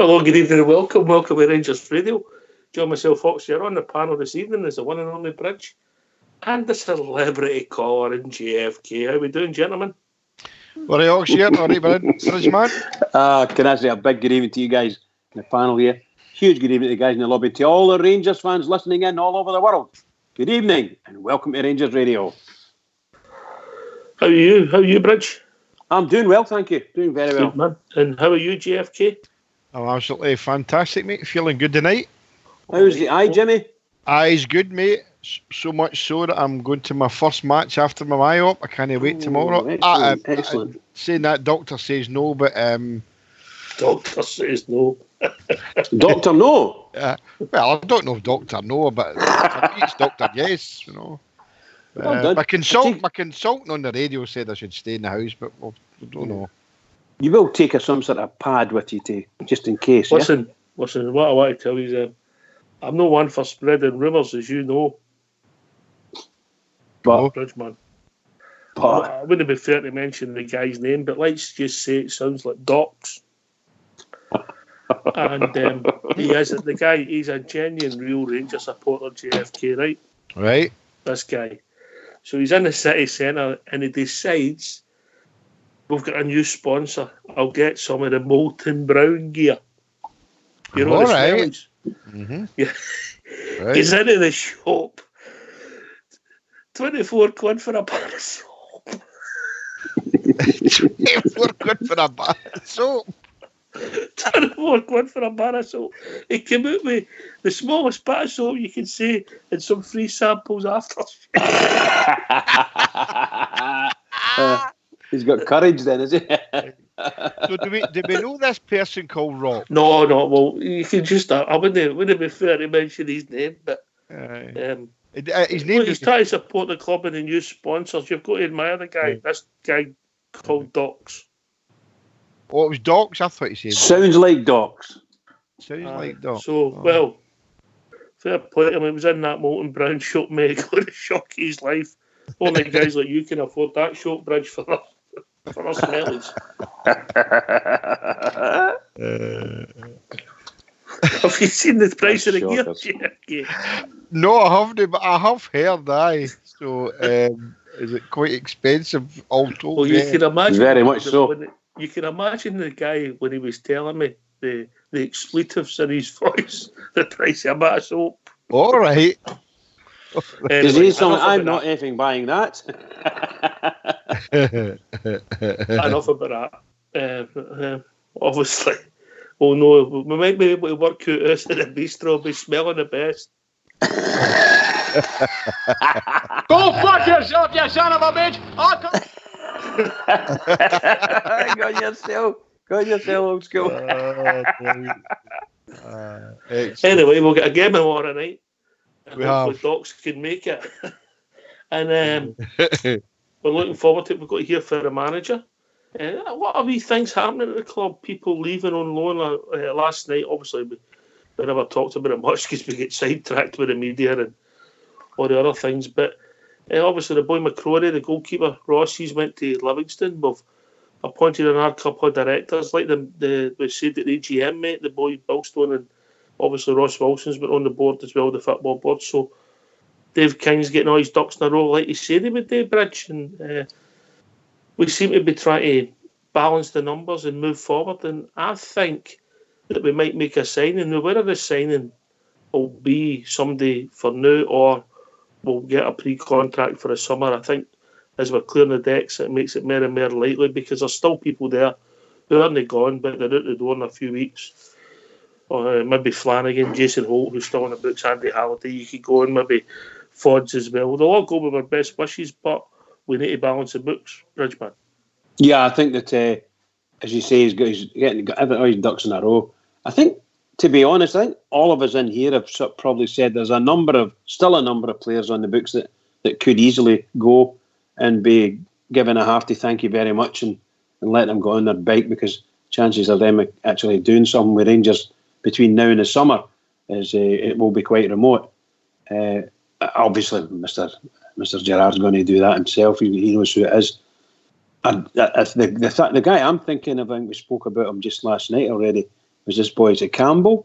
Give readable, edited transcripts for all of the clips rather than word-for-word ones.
Hello, good evening and welcome. Welcome to Rangers Radio. Join myself, Fox, here on the panel this evening is the one and only Bridge and the celebrity caller in JFK. How we doing, gentlemen? What are you, Ox, here? All right, Bridge, man? Can I say a big good evening to you guys in the panel here? Huge good evening to the guys in the lobby, to all the Rangers fans listening in all over the world. Good evening and welcome to Rangers Radio. How are you? How are you, Bridge? I'm doing well, thank you. Doing very well. Good, man. And how are you, JFK? I'm absolutely fantastic, mate. Feeling good tonight. How's the eye, Jimmy? Eye's good, mate. So much so that I'm going to my first match after my eye op. I can't wait tomorrow. Excellent. Saying that, doctor says no, but Doctor says no. Doctor, no. Well, I don't know if doctor no, but it's doctor yes. You know. My consultant on the radio said I should stay in the house, but we don't know. You will take some sort of pad with you just in case. Listen. What I want to tell you is, I'm no one for spreading rumours, as you know. But Bridgeman. I wouldn't be fair to mention the guy's name, but let's just say it sounds like Docs. And he's a genuine, real Ranger supporter, JFK, right? Right. This guy. So he's in the city centre and he decides, we've got a new sponsor. I'll get some of the Molten Brown gear. You know what the smell is? Mm-hmm. Yeah. Right. He's into the shop. 24 quid for a bar of soap. 24 quid for a bar of soap. 24 quid for a bar of soap. He came out with the smallest bit of soap you can see and some free samples after. He's got courage then, is he? So do we know this person called Rob? No. Well, you can just. I wouldn't be fair to mention his name, but his name. He's trying to support the club and the new sponsors. You've got to admire the guy. Right. This guy called Docs. Oh, it was Docs. I thought he said. Sounds like Docs. Like Docs. So well, fair play to him. He was in that Molten Brown shop, mate. Going to shock his life. Only guys like you can afford that shop, Bridge, for us smellies. Have you seen the price of the gear? Yeah. No, I haven't, but I have heard that. So, is it quite expensive? All told. Well, you can imagine. Very much so. You can imagine the guy when he was telling me the expletives in his voice, the price of a bit of soap. All right. Anyway, I'm not effing buying that. Enough about that. Obviously, well, no, we might be able to work out us in the bistro be smelling the best. Go fuck yourself, you son of a bitch! Got yourself, old school. Anyway, we'll get a game tomorrow night. And hopefully Docs can make it. And we're looking forward to it. We've got to hear from the manager. What are these things happening at the club? People leaving on loan last night. Obviously, we never talked about it much because we get sidetracked with the media and all the other things. But obviously, the boy McCrory, the goalkeeper, Ross, he's went to Livingston. We've appointed another couple of directors, like we said at the AGM, mate, the boy Billstone and obviously Ross Wilson's been on the board as well, the football board. So Dave King's getting all his ducks in a row, like he said he would do, Bridge. And we seem to be trying to balance the numbers and move forward. And I think that we might make a signing. Now, whether the signing will be somebody for now or we'll get a pre-contract for the summer, I think as we're clearing the decks, it makes it more and more likely because there's still people there who aren't gone, but they're out the door in a few weeks. Or maybe Flanagan, Jason Holt, who's still on the books, Andy Halliday, you could go, and maybe Fods as well. They'll all go with our best wishes, but we need to balance the books, Bridgeman. Yeah, I think that, as you say, he's got all his ducks in a row. I think, to be honest, I think all of us in here have probably said there's still a number of players on the books that could easily go and be given a hefty thank you very much and let them go on their bike, because chances of them actually doing something with Rangers between now and the summer it will be quite remote. Obviously, Mr. Gerrard's going to do that himself. He knows who it is. And the guy I'm thinking of, I think we spoke about him just last night already, was this boy, is it Campbell?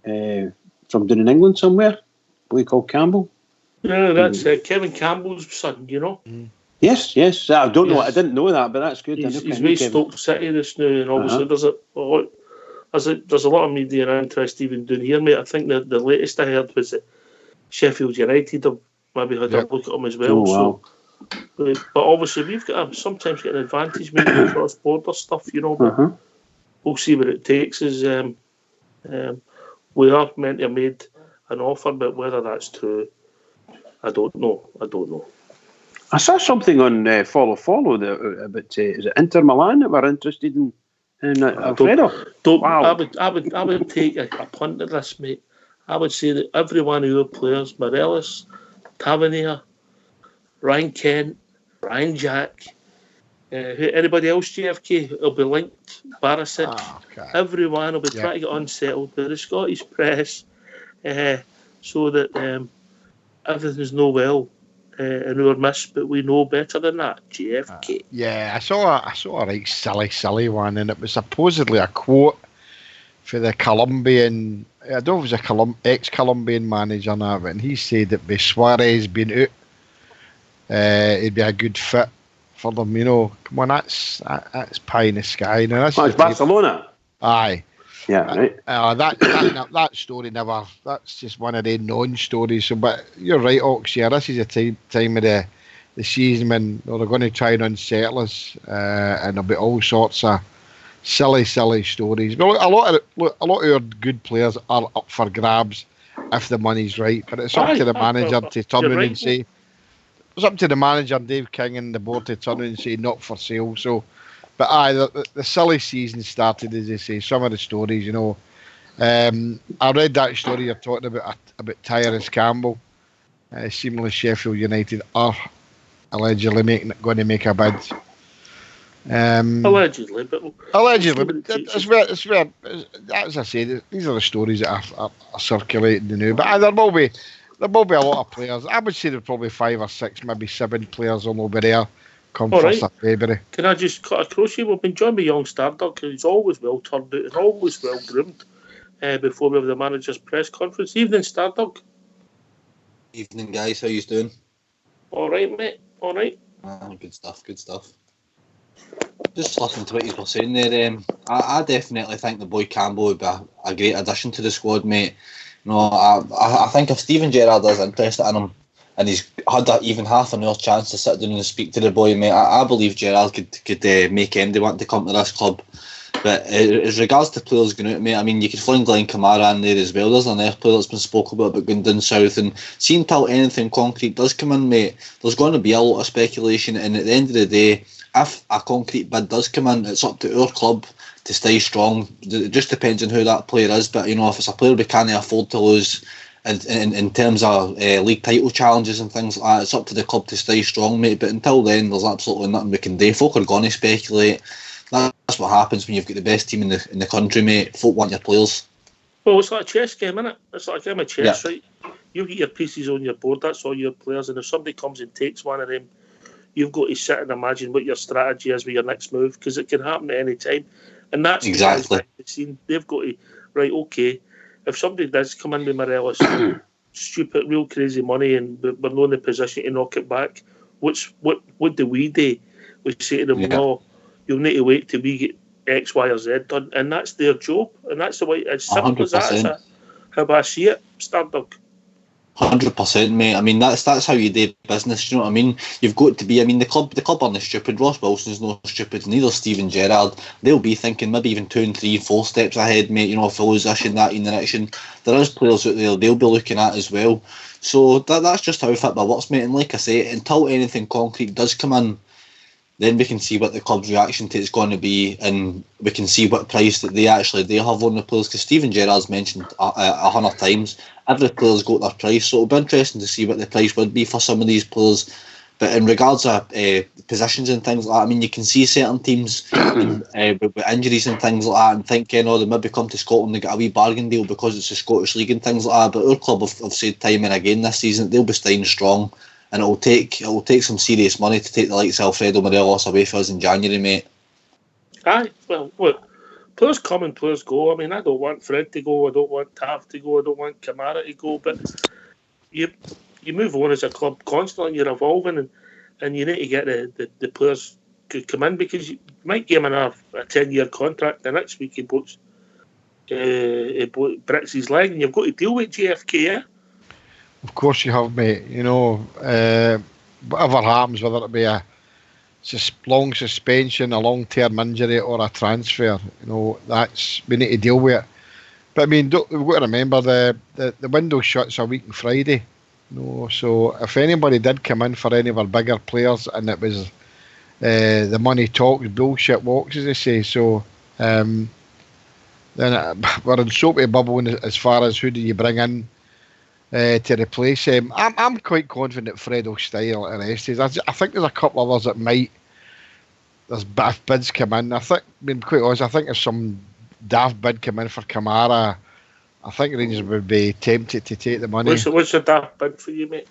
From down in England somewhere? A boy called Campbell? Yeah, that's Kevin Campbell's son, you know? Yes. I don't know. I didn't know that, but that's good. He's with Stoke City this now, and obviously there's a lot of media and interest even down here, mate. I think the latest I heard was that Sheffield United have maybe had a look at him as well. Oh, wow. But obviously we've got sometimes get an advantage maybe with cross-border stuff, you know, but we'll see what it takes. We are meant to have made an offer, but whether that's true, I don't know. I saw something on Follow about is it Inter Milan that were interested in Alfredo? Wow. I would take a punt at this, mate. I would say that every one of your players, Morelos, Tavernier, Ryan Kent, Ryan Jack, anybody else, JFK, will be linked. Barisic, everyone will be trying to get unsettled by the Scottish press, so that everything's no well in our midst, but we know better than that. JFK. I saw a right silly one, and it was supposedly a quote for the Colombian. I don't know if it was a ex-Colombian manager now, but he said that with Suarez being out, it'd be a good fit for them. You know, come on, that's pie in the sky. Now, it's Barcelona. Aye. Yeah, right. That story never. That's just one of the non-stories. So, but you're right, Ox. Yeah, this is a time of the season when they're going to try and unsettle us, and there'll be all sorts of silly stories. But a lot of our good players are up for grabs if the money's right. But it's up to the manager to turn around and say. It's up to the manager, Dave King, and the board to turn around and say not for sale. So. But the silly season started, as they say. Some of the stories, you know. I read that story you're talking about Tyrese Campbell. Seemingly Sheffield United are allegedly going to make a bid. Allegedly, but it's where, as I say, these are the stories that are circulating now. But there will be a lot of players. I would say there's probably 5 or 6, maybe 7 players will be there. Come 1st of February. Can I just cut across you? We've been joined by young Stardog, who's always well turned out and always well groomed. Before we have the manager's press conference. Evening, Stardog. Evening, guys. How you doing? All right, mate. All right. Good stuff. Just listening to what you were saying there. I definitely think the boy Campbell would be a great addition to the squad, mate. You know, I think if Steven Gerrard is interested in him, and he's had even half an hour chance to sit down and speak to the boy, mate, I believe Gerrard could make anybody want to come to this club. But as regards to players going out, mate, I mean, you could fling Glenn Kamara in there as well. There's another player that's been spoken about going down south. And seeing till anything concrete does come in, mate, there's going to be a lot of speculation. And at the end of the day, if a concrete bid does come in, it's up to our club to stay strong. It just depends on who that player is. But, you know, if it's a player we can't afford to lose, in terms of league title challenges and things like that, it's up to the club to stay strong, mate. But until then, there's absolutely nothing we can do. Folk are going to speculate. That's what happens when you've got the best team in the country, mate. Folk want your players. Well, it's like a chess game, isn't it? It's like a game of chess, right? You get your pieces on your board, that's all your players. And if somebody comes and takes one of them, you've got to sit and imagine what your strategy is with your next move, because it can happen at any time. And that's exactly. They've got to, right, okay, if somebody does come in with Morelos, stupid, real crazy money, and we're not in the position to knock it back, what do? We say to them, no, you'll need to wait till we get X, Y, or Z done, and that's their job, and that's the way. It's simple 100%. as that. How I see it, Stardog. 100%, mate. I mean, that's how you do business. You know what I mean? You've got to be. I mean, the club aren't stupid. Ross Wilson's not stupid. Neither Steven Gerrard. They'll be thinking maybe even 2 and 3, 4 steps ahead, mate. You know, if we lose this and that in the direction, there is players out there they'll be looking at as well. So that's just how football works, mate. And like I say, until anything concrete does come in, then we can see what the club's reaction to it's going to be, and we can see what price that they have on the players. Because Steven Gerrard's mentioned 100 times, every player's got their price, so it'll be interesting to see what the price would be for some of these players. But in regards to positions and things like that, I mean, you can see certain teams with injuries and things like that, and thinking, they maybe come to Scotland and get a wee bargain deal because it's the Scottish League and things like that. But our club have said time and again this season they'll be staying strong. And it'll take some serious money to take the likes of Alfredo Morelos away for us in January, mate. Aye, well, look, players come and players go. I mean, I don't want Fred to go. I don't want Taft to go. I don't want Kamara to go. But you move on as a club constantly. You're evolving, and you need to get the players to come in, because you might give him a 10-year contract. The next week he breaks his leg, and you've got to deal with JFK. Yeah? Of course you have, mate. You know, whatever happens, whether it be a long suspension, a long-term injury, or a transfer, you know, we need to deal with it. But I mean, we've got to remember the window shuts a week on Friday. You know, so if anybody did come in for any of our bigger players, and it was the money talks, bullshit walks, as they say. So then we're in soapy bubble as far as who do you bring in to replace him. I'm quite confident that Fred will stay or rest. I think there's a couple others that might. There's bids come in. I mean, quite honest, I think if some daft bid come in for Kamara, I think Rangers would be tempted to take the money. What's the daft bid for you, mate?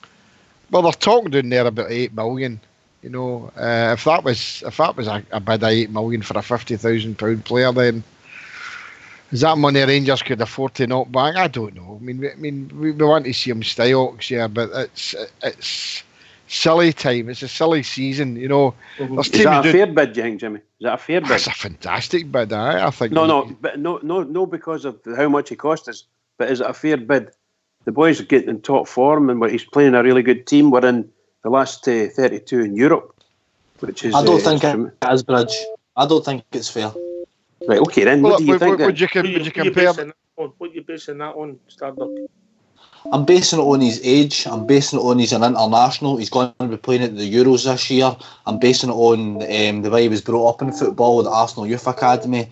Well, they're talking down there about 8 million. You know, if that was a bid of 8 million for a £50,000 player, then is that money Rangers could afford to knock back? I don't know. I mean, we want to see him stay, Ox, yeah, but it's silly time. It's a silly season, you know. Mm-hmm. Is that a fair bid, do you think, Jimmy? Is that a fair bid? That's a fantastic bid, I think. No, because of how much he cost us. But is it a fair bid? The boys are getting in top form, and he's playing a really good team. We're in the last 32 in Europe, which is. I don't think it is, Bridge. I don't think it's fair. Right, okay then. What do you think? Would you compare? What are you basing that on, Stardock? I'm basing it on his age. I'm basing it on he's an international. He's going to be playing at the Euros this year. I'm basing it on the way he was brought up in football with the Arsenal Youth Academy.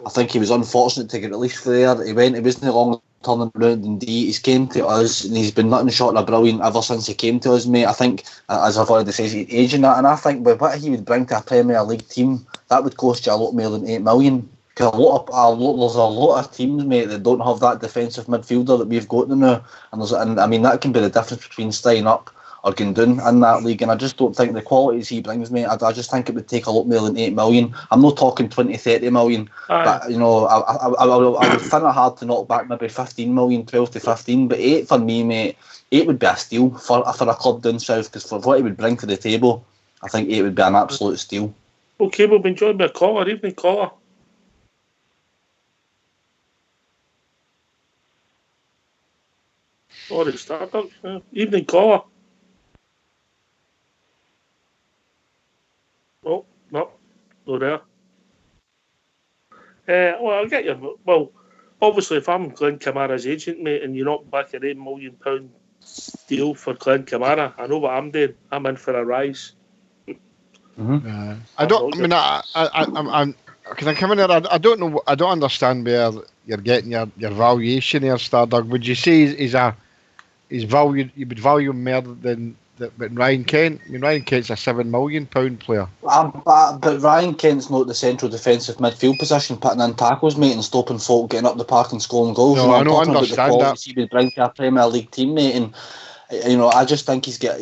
I think he was unfortunate to get released from there. He wasn't long turning around indeed. He's came to us and he's been nothing short of brilliant ever since he came to us, mate. I think, as I've already said, he's aging that, and I think with what he would bring to a Premier League team, that would cost you a lot more than 8 million. Because there's a lot of teams, mate, that don't have that defensive midfielder that we've got now, and I mean that can be the difference between staying up or going down in that league. And I just don't think the qualities he brings, mate, I just think it would take a lot more than 8 million. I'm not talking 20-30 million, but you know, I would find it hard to knock back maybe 15 million, 12 to 15, but 8 for me, mate, 8 would be a steal for a club down south, because for what he would bring to the table, I think 8 would be an absolute steal. Okay, we've been joined by a caller. Evening, caller. Sorry, Stardock. Evening, caller. Oh, no there. Well, I'll get you. Well, obviously, if I'm Glenn Kamara's agent, mate, and you knock back an £8 million deal for Glenn Kamara, I know what I'm doing. I'm in for a rise. Mm-hmm. I can I come in there? I don't know. I don't understand where you're getting your valuation here, Stardock. Would you say he's valued? You would value him more than Ryan Kent? I mean, Ryan Kent's a £7 million player. But Ryan Kent's not the central defensive midfield position, putting in tackles, mate, and stopping folk getting up the park and scoring goals. No, you know, I don't understand about the qualities he would bring to a Premier League team, mate, and you know, I just think he's got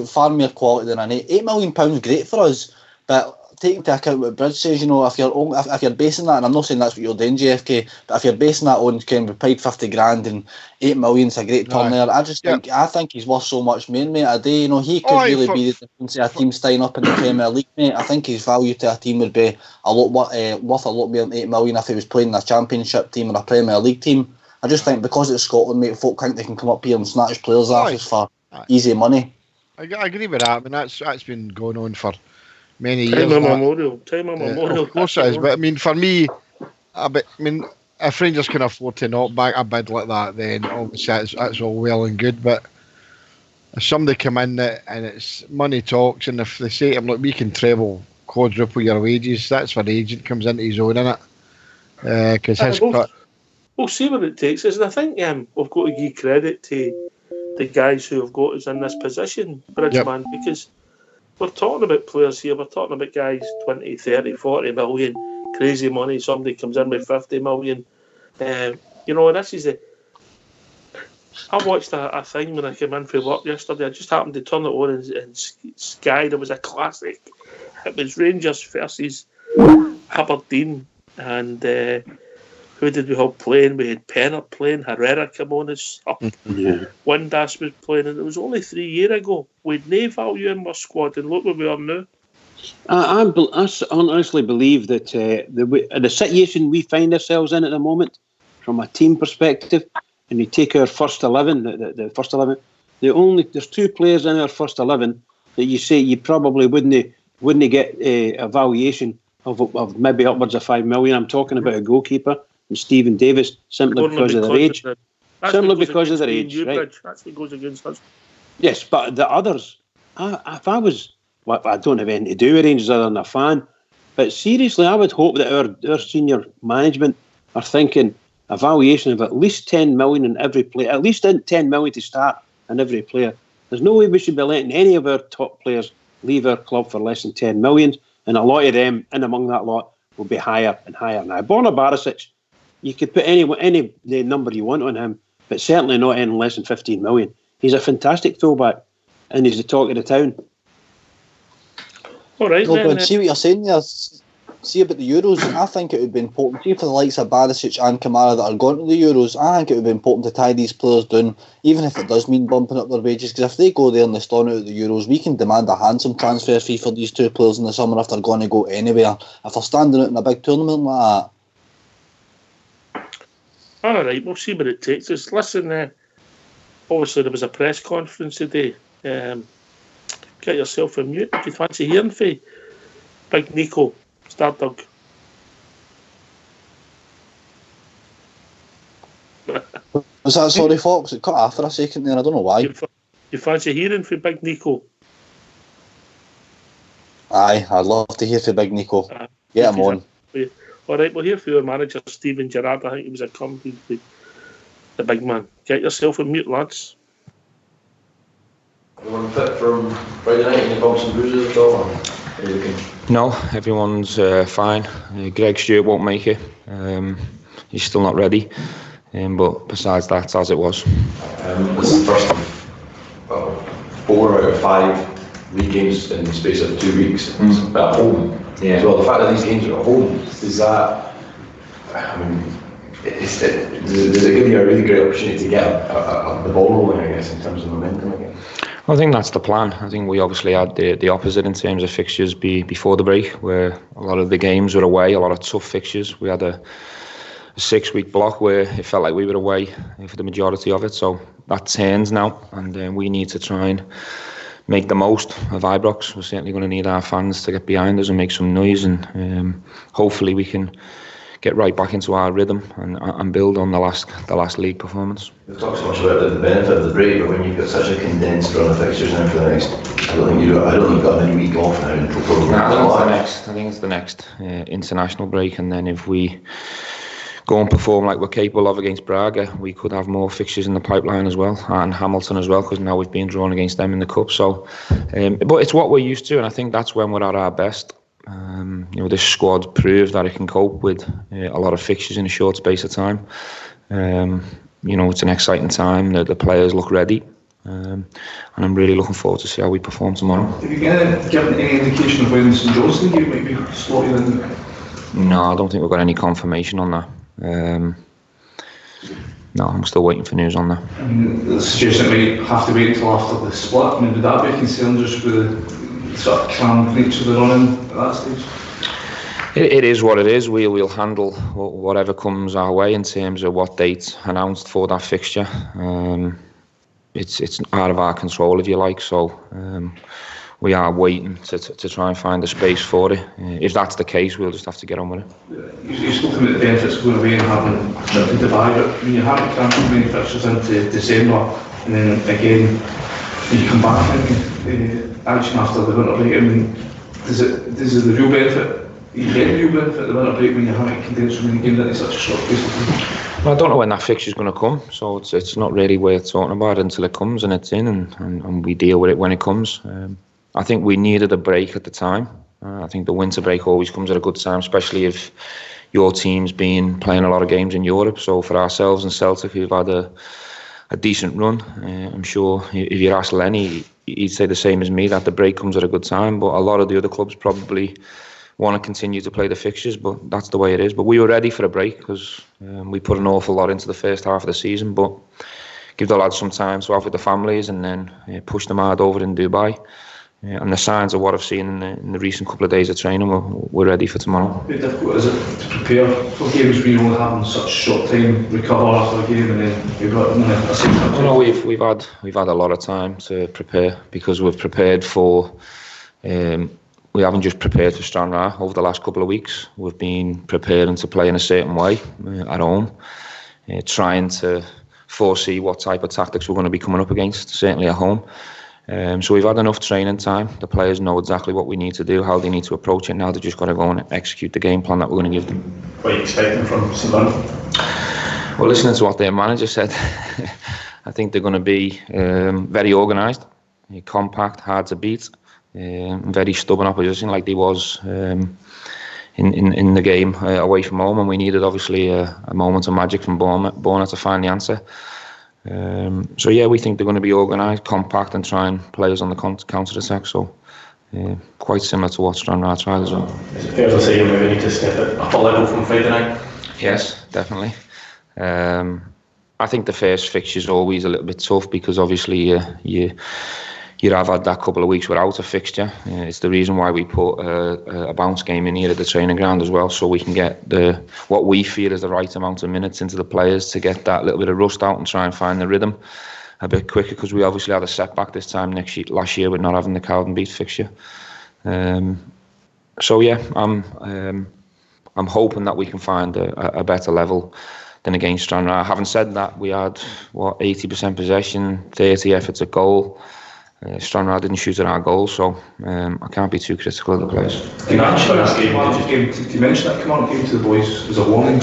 far more quality than an £8 million great for us, but taking into account what Bridge says, you know, if you're basing that, and I'm not saying that's what you're doing, JFK, but if you're basing that on we paid 50 grand and 8 million's a great turn there, I think he's worth so much more, mate, a day. You know, he could be the difference of a team staying up in the Premier League, mate. I think his value to a team would be worth a lot more than 8 million if he was playing in a Championship team or a Premier League team. I just think because it's Scotland, mate, folk think they can come up here and snatch players' asses for easy money. I agree with that. I mean, that's been going on for many years. Time memorial. Of course it is. But I mean, for me, if Rangers can afford to knock back a bid like that, then obviously that's all well and good. But if somebody come in and it's money talks, and if they say to him, look, we can treble, quadruple your wages, that's where the agent comes into his own, innit? Because we'll see what it takes us. And I think we've got to give credit to the guys who have got us in this position, Bridgeman, because we're talking about players here. We're talking about guys 20, 30, 40 million, crazy money. Somebody comes in with 50 million. You know, this is I watched a thing when I came in for work yesterday. I just happened to turn it on and Sky. There was a classic. It was Rangers versus Aberdeen and who did we have playing? We had Pennant playing, Herrera come on as sub, Windass was playing, and it was only 3 years ago. We'd no value in our squad, and look where we are now. I honestly believe that the situation we find ourselves in at the moment, from a team perspective, and you take our first 11, the first 11, there's 2 players in our first 11 that you say you probably wouldn't get a valuation of maybe upwards of 5 million. I'm talking about a goalkeeper and Stephen Davis, simply because of their age. Simply because of their age, right? That's what goes against us. Yes, but the others, if I was, well, I don't have anything to do with Rangers other than a fan, but seriously, I would hope that our senior management are thinking a valuation of at least 10 million in every player, at least 10 million to start in every player. There's no way we should be letting any of our top players leave our club for less than 10 million, and a lot of them, in among that lot, will be higher and higher. Now, Borna Barisic, you could put any the number you want on him, but certainly not any less than 15 million. He's a fantastic fullback, and he's the talk of the town. All right, but see what you're saying there. See about the Euros, I think it would be important, see for the likes of Barisic and Kamara that are going to the Euros, I think it would be important to tie these players down, even if it does mean bumping up their wages, because if they go there and they start out at the Euros, we can demand a handsome transfer fee for these 2 players in the summer if they're going to go anywhere, if they're standing out in a big tournament like that. All right, we'll see what it takes us. Listen, obviously there was a press conference today. Get yourself on mute if you fancy hearing for Big Nico Stardug. Was that, sorry folks, it cut off for a second there, I don't know why. You fancy hearing for Big Nico? Aye, I'd love to hear for Big Nico. Get him on. Alright, we'll hear from your manager Steven Gerrard. I think he was accompanied by the big man. Get yourself on mute, lads. Everyone fit from Friday night? Any bumps and bruises at all? No, everyone's fine. Greg Stewart won't make it. He's still not ready. But besides that, it's as it was. This is the first of 4 out of 5 league games in the space of 2 weeks. But at home. Yeah. So the fact that these games are at home, is that, I mean, does it give you a really great opportunity to get the ball rolling, I guess, in terms of momentum again? I think that's the plan. I think we obviously had the opposite in terms of fixtures before the break, where a lot of the games were away, a lot of tough fixtures. We had a 6-week block where it felt like we were away for the majority of it. So that turns now, and we need to try and make the most of Ibrox. We're certainly going to need our fans to get behind us and make some noise, and hopefully we can get right back into our rhythm and build on the last league performance. We've talked so much about the benefit of the break, but when you've got such a condensed run of fixtures now for the next, I don't think you've got any week off now. I think it's the next international break, and then if we go and perform like we're capable of against Braga, we could have more fixtures in the pipeline as well, and Hamilton as well, because now we've been drawn against them in the cup. So, but it's what we're used to, and I think that's when we're at our best. This squad proved that it can cope with a lot of fixtures in a short space of time. It's an exciting time. The players look ready, and I'm really looking forward to see how we perform tomorrow. Have you given any indication of when the St Johnstone game might be slotted in? No, I don't think we've got any confirmation on that. No, I'm still waiting for news on that. I mean, the suggestion might have to wait until after the split. I mean, would that be a concern just with the sort of canned nature of the running at that stage? It is what it is. We'll handle whatever comes our way in terms of what date's announced for that fixture. It's out of our control, if you like. So we are waiting to try and find a space for it. If that's the case, we'll just have to get on with it. You're talking about the benefits of going away and having to divide it. I mean, you haven't cancelled many fixtures into December, and then again when you come back in action after the winter break. I mean, does the real benefit? You get a real benefit of the winter break when you haven't condensed so many games into such a short space of time? Well, I don't know when that fixture's going to come, so it's not really worth talking about it until it comes and it's in, and we deal with it when it comes. I think we needed a break at the time. I think the winter break always comes at a good time, especially if your team's been playing a lot of games in Europe. So for ourselves and Celtic, who've had a decent run, I'm sure if you ask Lenny, he'd say the same as me, that the break comes at a good time. But a lot of the other clubs probably want to continue to play the fixtures, but that's the way it is. But we were ready for a break because we put an awful lot into the first half of the season, but give the lads some time to have with the families and then push them hard over in Dubai. And the signs of what I've seen in the recent couple of days of training, we're ready for tomorrow. How difficult is it to prepare for games when you're only having such short time recover after a game and then you've got a season? No, we've had a lot of time to prepare because we've prepared for. We haven't just prepared for Stranraer over the last couple of weeks. We've been preparing to play in a certain way at home, trying to foresee what type of tactics we're going to be coming up against, certainly at home. So we've had enough training time. The players know exactly what we need to do, how they need to approach it. Now they've just got to go and execute the game plan that we're going to give them. What are you expecting from St Mirren? Well, listening to what their manager said, I think they're going to be very organised, compact, hard to beat, very stubborn opposition like they was in the game away from home, and we needed obviously a moment of magic from Bournemouth to find the answer. So yeah, we think they're going to be organised, compact, and try and play us on the counter attack. So quite similar to what Stranraer tried as well. Is it fair to say you maybe need to step it up a level from Friday night? Yes, definitely. I think the first fixture is always a little bit tough because obviously you have had that couple of weeks without a fixture. It's the reason why we put a bounce game in here at the training ground as well, so we can get what we feel is the right amount of minutes into the players to get that little bit of rust out and try and find the rhythm a bit quicker, because we obviously had a setback this time last year with not having the Cowdenbeath fixture. So yeah, I'm hoping that we can find a better level than against Stranraer. Having said that, we had 80% possession, 30 efforts at goal. Stranraer didn't shoot at our goal, so I can't be too critical of the players. Did you mention that come on game to the boys as a warning?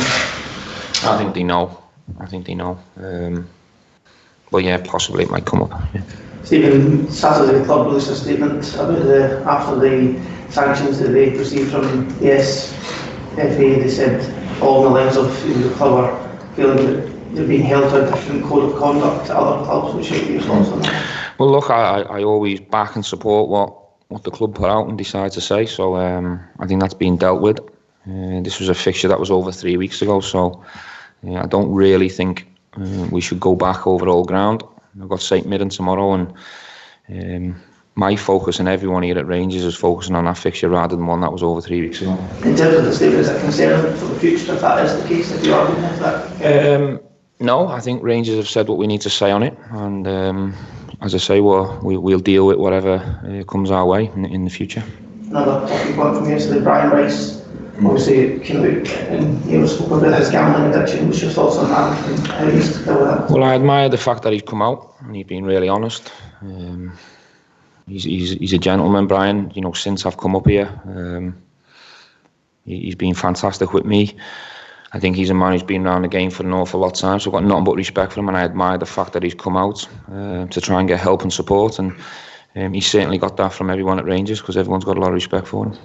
I think they know. But yeah, possibly it might come up. Yeah. Stephen, Saturday club released a statement about after the sanctions that they received from the SFA. They said along the lines of the club are feeling that they're being held to a different code of conduct to other clubs. Which are your thoughts on that? Well, look, I always back and support what the club put out and decide to say. So I think that's been dealt with. This was a fixture that was over 3 weeks ago, so I don't really think we should go back over old ground. I've got St Mirren tomorrow, and my focus and everyone here at Rangers is focusing on that fixture rather than one that was over 3 weeks ago. In terms of the statement, is that concern for the future if that is the case, if you are going with that? No, I think Rangers have said what we need to say on it, and as I say, we'll deal with whatever comes our way in the future. Another talking point from yesterday, Brian Rice obviously came out and spoke about his gambling addiction. What's your thoughts on that and how he's dealt with that? Well, I admire the fact that he's come out and he's been really honest. He's a gentleman, Brian. You know, since I've come up here, he's been fantastic with me. I think he's a man who's been around the game for an awful lot of time, so I've got nothing but respect for him, and I admire the fact that he's come out to try and get help and support, and he's certainly got that from everyone at Rangers, because everyone's got a lot of respect for him.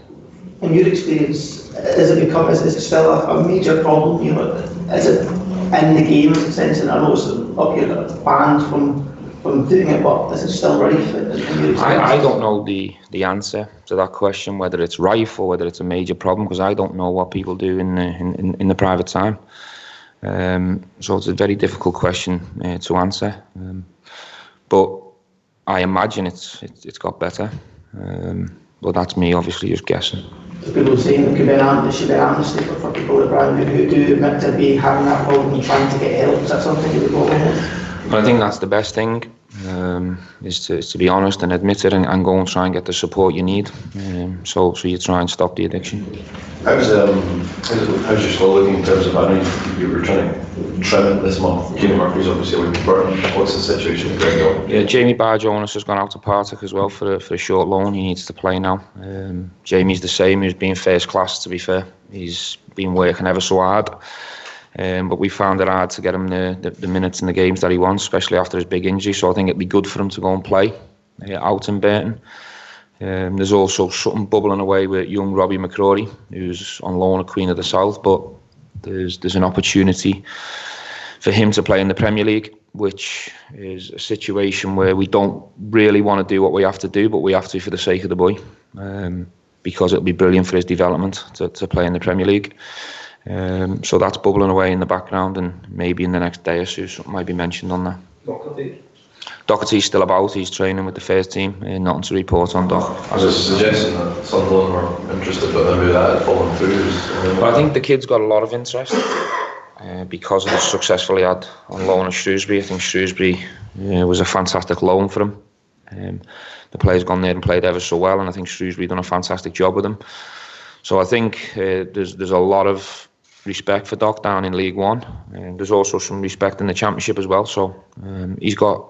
In your experience, is it still a major problem? You know, is it in the game in a sense? And I know it's up here banned from doing it, but is it still rife? I don't know the answer to that question, whether it's rife or whether it's a major problem, because I don't know what people do in the private time. So it's a very difficult question to answer. But I imagine it's got better. But that's me obviously just guessing. So people saying there should be an amnesty for people like Brian who do admit to be having that problem and trying to get help. Is that something you would go along with? Well, I think that's the best thing, is to be honest and admit it and go and try and get the support you need. So you try and stop the addiction. How's your squad looking in terms of, I know you were trying to trim it this month. Jamie Murphy's obviously away from Burton. What's the situation with Greg Dolan? Yeah, Jamie Barr-Jonas has gone out to Partick as well for a short loan. He needs to play now. Jamie's the same. He's been first class, to be fair. He's been working ever so hard. But we found it hard to get him the minutes in the games that he wants, especially after his big injury. So I think it'd be good for him to go and play out in Burton. There's also something bubbling away with young Robbie McCrory, who's on loan at Queen of the South, but there's an opportunity for him to play in the Premier League, which is a situation where we don't really want to do what we have to do, but we have to for the sake of the boy. because it'll be brilliant for his development to play in the Premier League. So that's bubbling away in the background, and maybe in the next day or so something might be mentioned on that. Doherty's still about. He's training with the first team. Nothing to report on Doc. I was suggesting that Sunderland were interested, but maybe that had fallen through. Well, I think the kid's got a lot of interest because of the success he had on loan at Shrewsbury. I think Shrewsbury was a fantastic loan for him. The player's gone there and played ever so well, and I think Shrewsbury done a fantastic job with him. So I think there's a lot of respect for Doc down in League One, and there's also some respect in the Championship as well. So he's got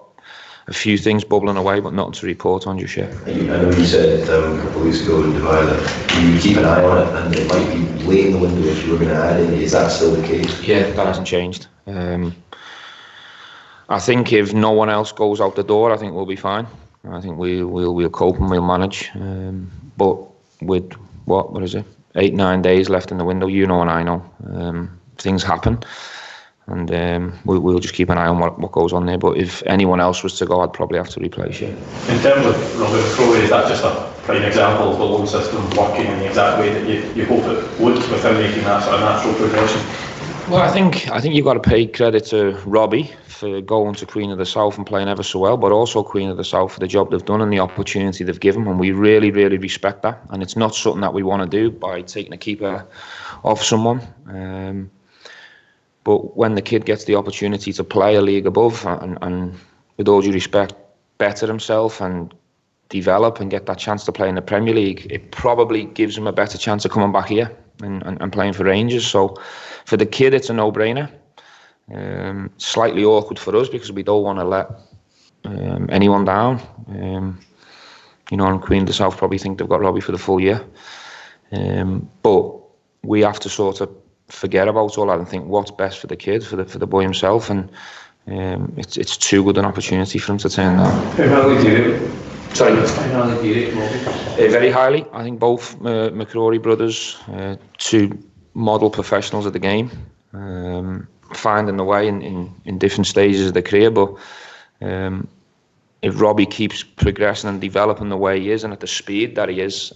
a few things bubbling away, but nothing to report on just yet. I know you said a couple of weeks ago in Dubai that you would keep an eye on it, and it might be late in the window if you were going to add in. Is that still the case? Yeah, that hasn't changed. I think if no one else goes out the door, I think we'll be fine. I think we'll cope and we'll manage. But with what is it? 8-9 days left in the window, you know and I know. Things happen. And we'll just keep an eye on what goes on there. But if anyone else was to go, I'd probably have to replace you. In terms of Robert Crowley, is that just a prime example of the loan system working in the exact way that you hope it would, with him making that sort of natural progression? Well, I think you've got to pay credit to Robbie for going to Queen of the South and playing ever so well, but also Queen of the South for the job they've done and the opportunity they've given, and we really, really respect that. And it's not something that we want to do by taking a keeper off someone. But when the kid gets the opportunity to play a league above and with all due respect, better himself and develop and get that chance to play in the Premier League, it probably gives him a better chance of coming back here and playing for Rangers. So for the kid, it's a no-brainer. Slightly awkward for us because we don't want to let anyone down. And Queen of the South probably think they've got Robbie for the full year. But we have to sort of forget about all that and think what's best for the kid, for the boy himself, and it's too good an opportunity for him to turn down. How highly do you rate it? Sorry, how highly do you rate Robbie? Very highly. I think both McCrory brothers, two model professionals of the game, finding the way in different stages of their career. But if Robbie keeps progressing and developing the way he is and at the speed that he is,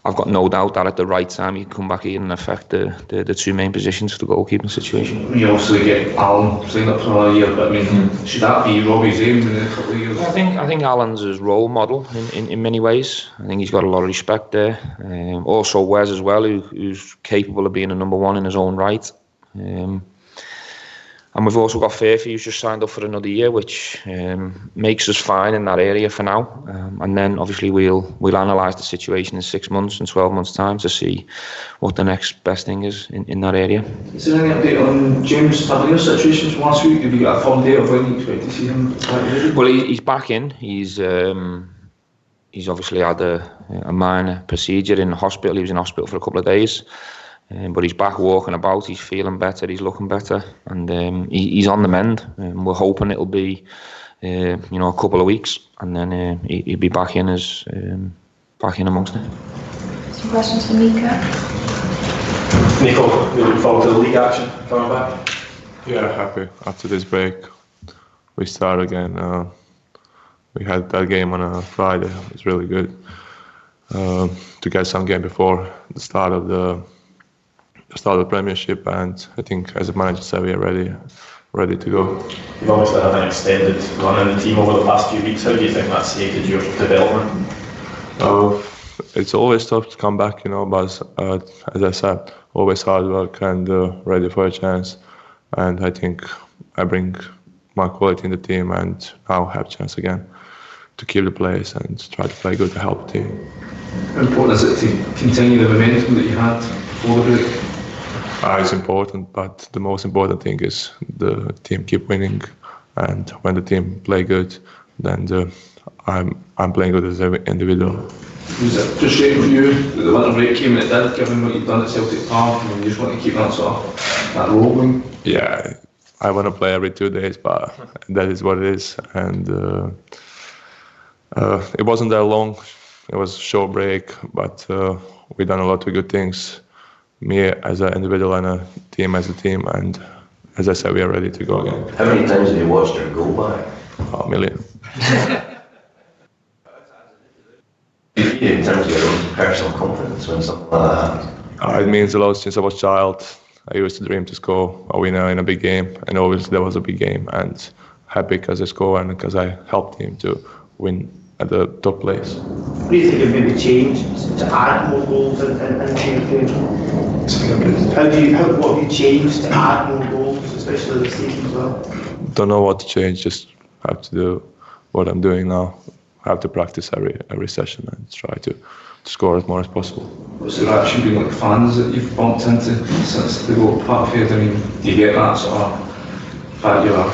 I've got no doubt that at the right time he can come back here and affect the two main positions for the goalkeeping situation. You obviously get Alan signed up for another year, but I mean, should that be Robbie's aim in a couple of years? I think Alan's his role model in many ways. I think he's got a lot of respect there. Also Wes as well, who's capable of being a number one in his own right. And we've also got Fairfield, who's just signed up for another year, which makes us fine in that area for now. And then obviously we'll analyse the situation in 6 months and 12 months' time to see what the next best thing is in that area. Is there any update on James Tavernier's situation from last week? Have you got a firm date of when you expect to see him back? Well, he's back in. He's obviously had a minor procedure in the hospital. He was in hospital for a couple of days. But he's back walking about, he's feeling better, he's looking better, and he's on the mend. We're hoping it'll be a couple of weeks, and then he'll be back in amongst it. Some questions for Nico. Nico, you looking forward to the league action coming back? Yeah, happy. After this break, we start again. We had that game on a Friday. It was really good to get some game before the start of the Premiership, and I think as a manager said, we are ready to go. You've obviously had an extended run in the team over the past few weeks. How do you think that's aided your development? It's always tough to come back, but as I said, always hard work and ready for a chance. And I think I bring my quality in the team, and now have a chance again to keep the place and try to play good to help the team. How important is it to continue the momentum that you had before the break? It's important, but the most important thing is the team keep winning, and when the team play good, then I'm playing good as an individual. Was it frustrating for you that the winter break came and it did, given what you've done at Celtic Park, and you just want to keep that rolling? Yeah, I want to play every 2 days, but that is what it is, and it wasn't that long. It was a short break, but we done a lot of good things. Me as an individual and a team as a team, and as I said, we are ready to go again. How many times have you watched her go by? A million. You you in terms of your own personal confidence when something like that happens? It means a lot since I was a child. I used to dream to score a winner in a big game, and obviously that was a big game, and happy because I scored and because I helped him to win at the top place. What do you think you've maybe changed to add more goals into your game? What have you changed to add more goals, especially this season as well? Don't know what to change, just have to do what I'm doing now. Have to practice every session and try to score as more as possible. What's the reaction been like fans that you've bumped into since the World Cup here? I mean, do you get that sort of fact you're a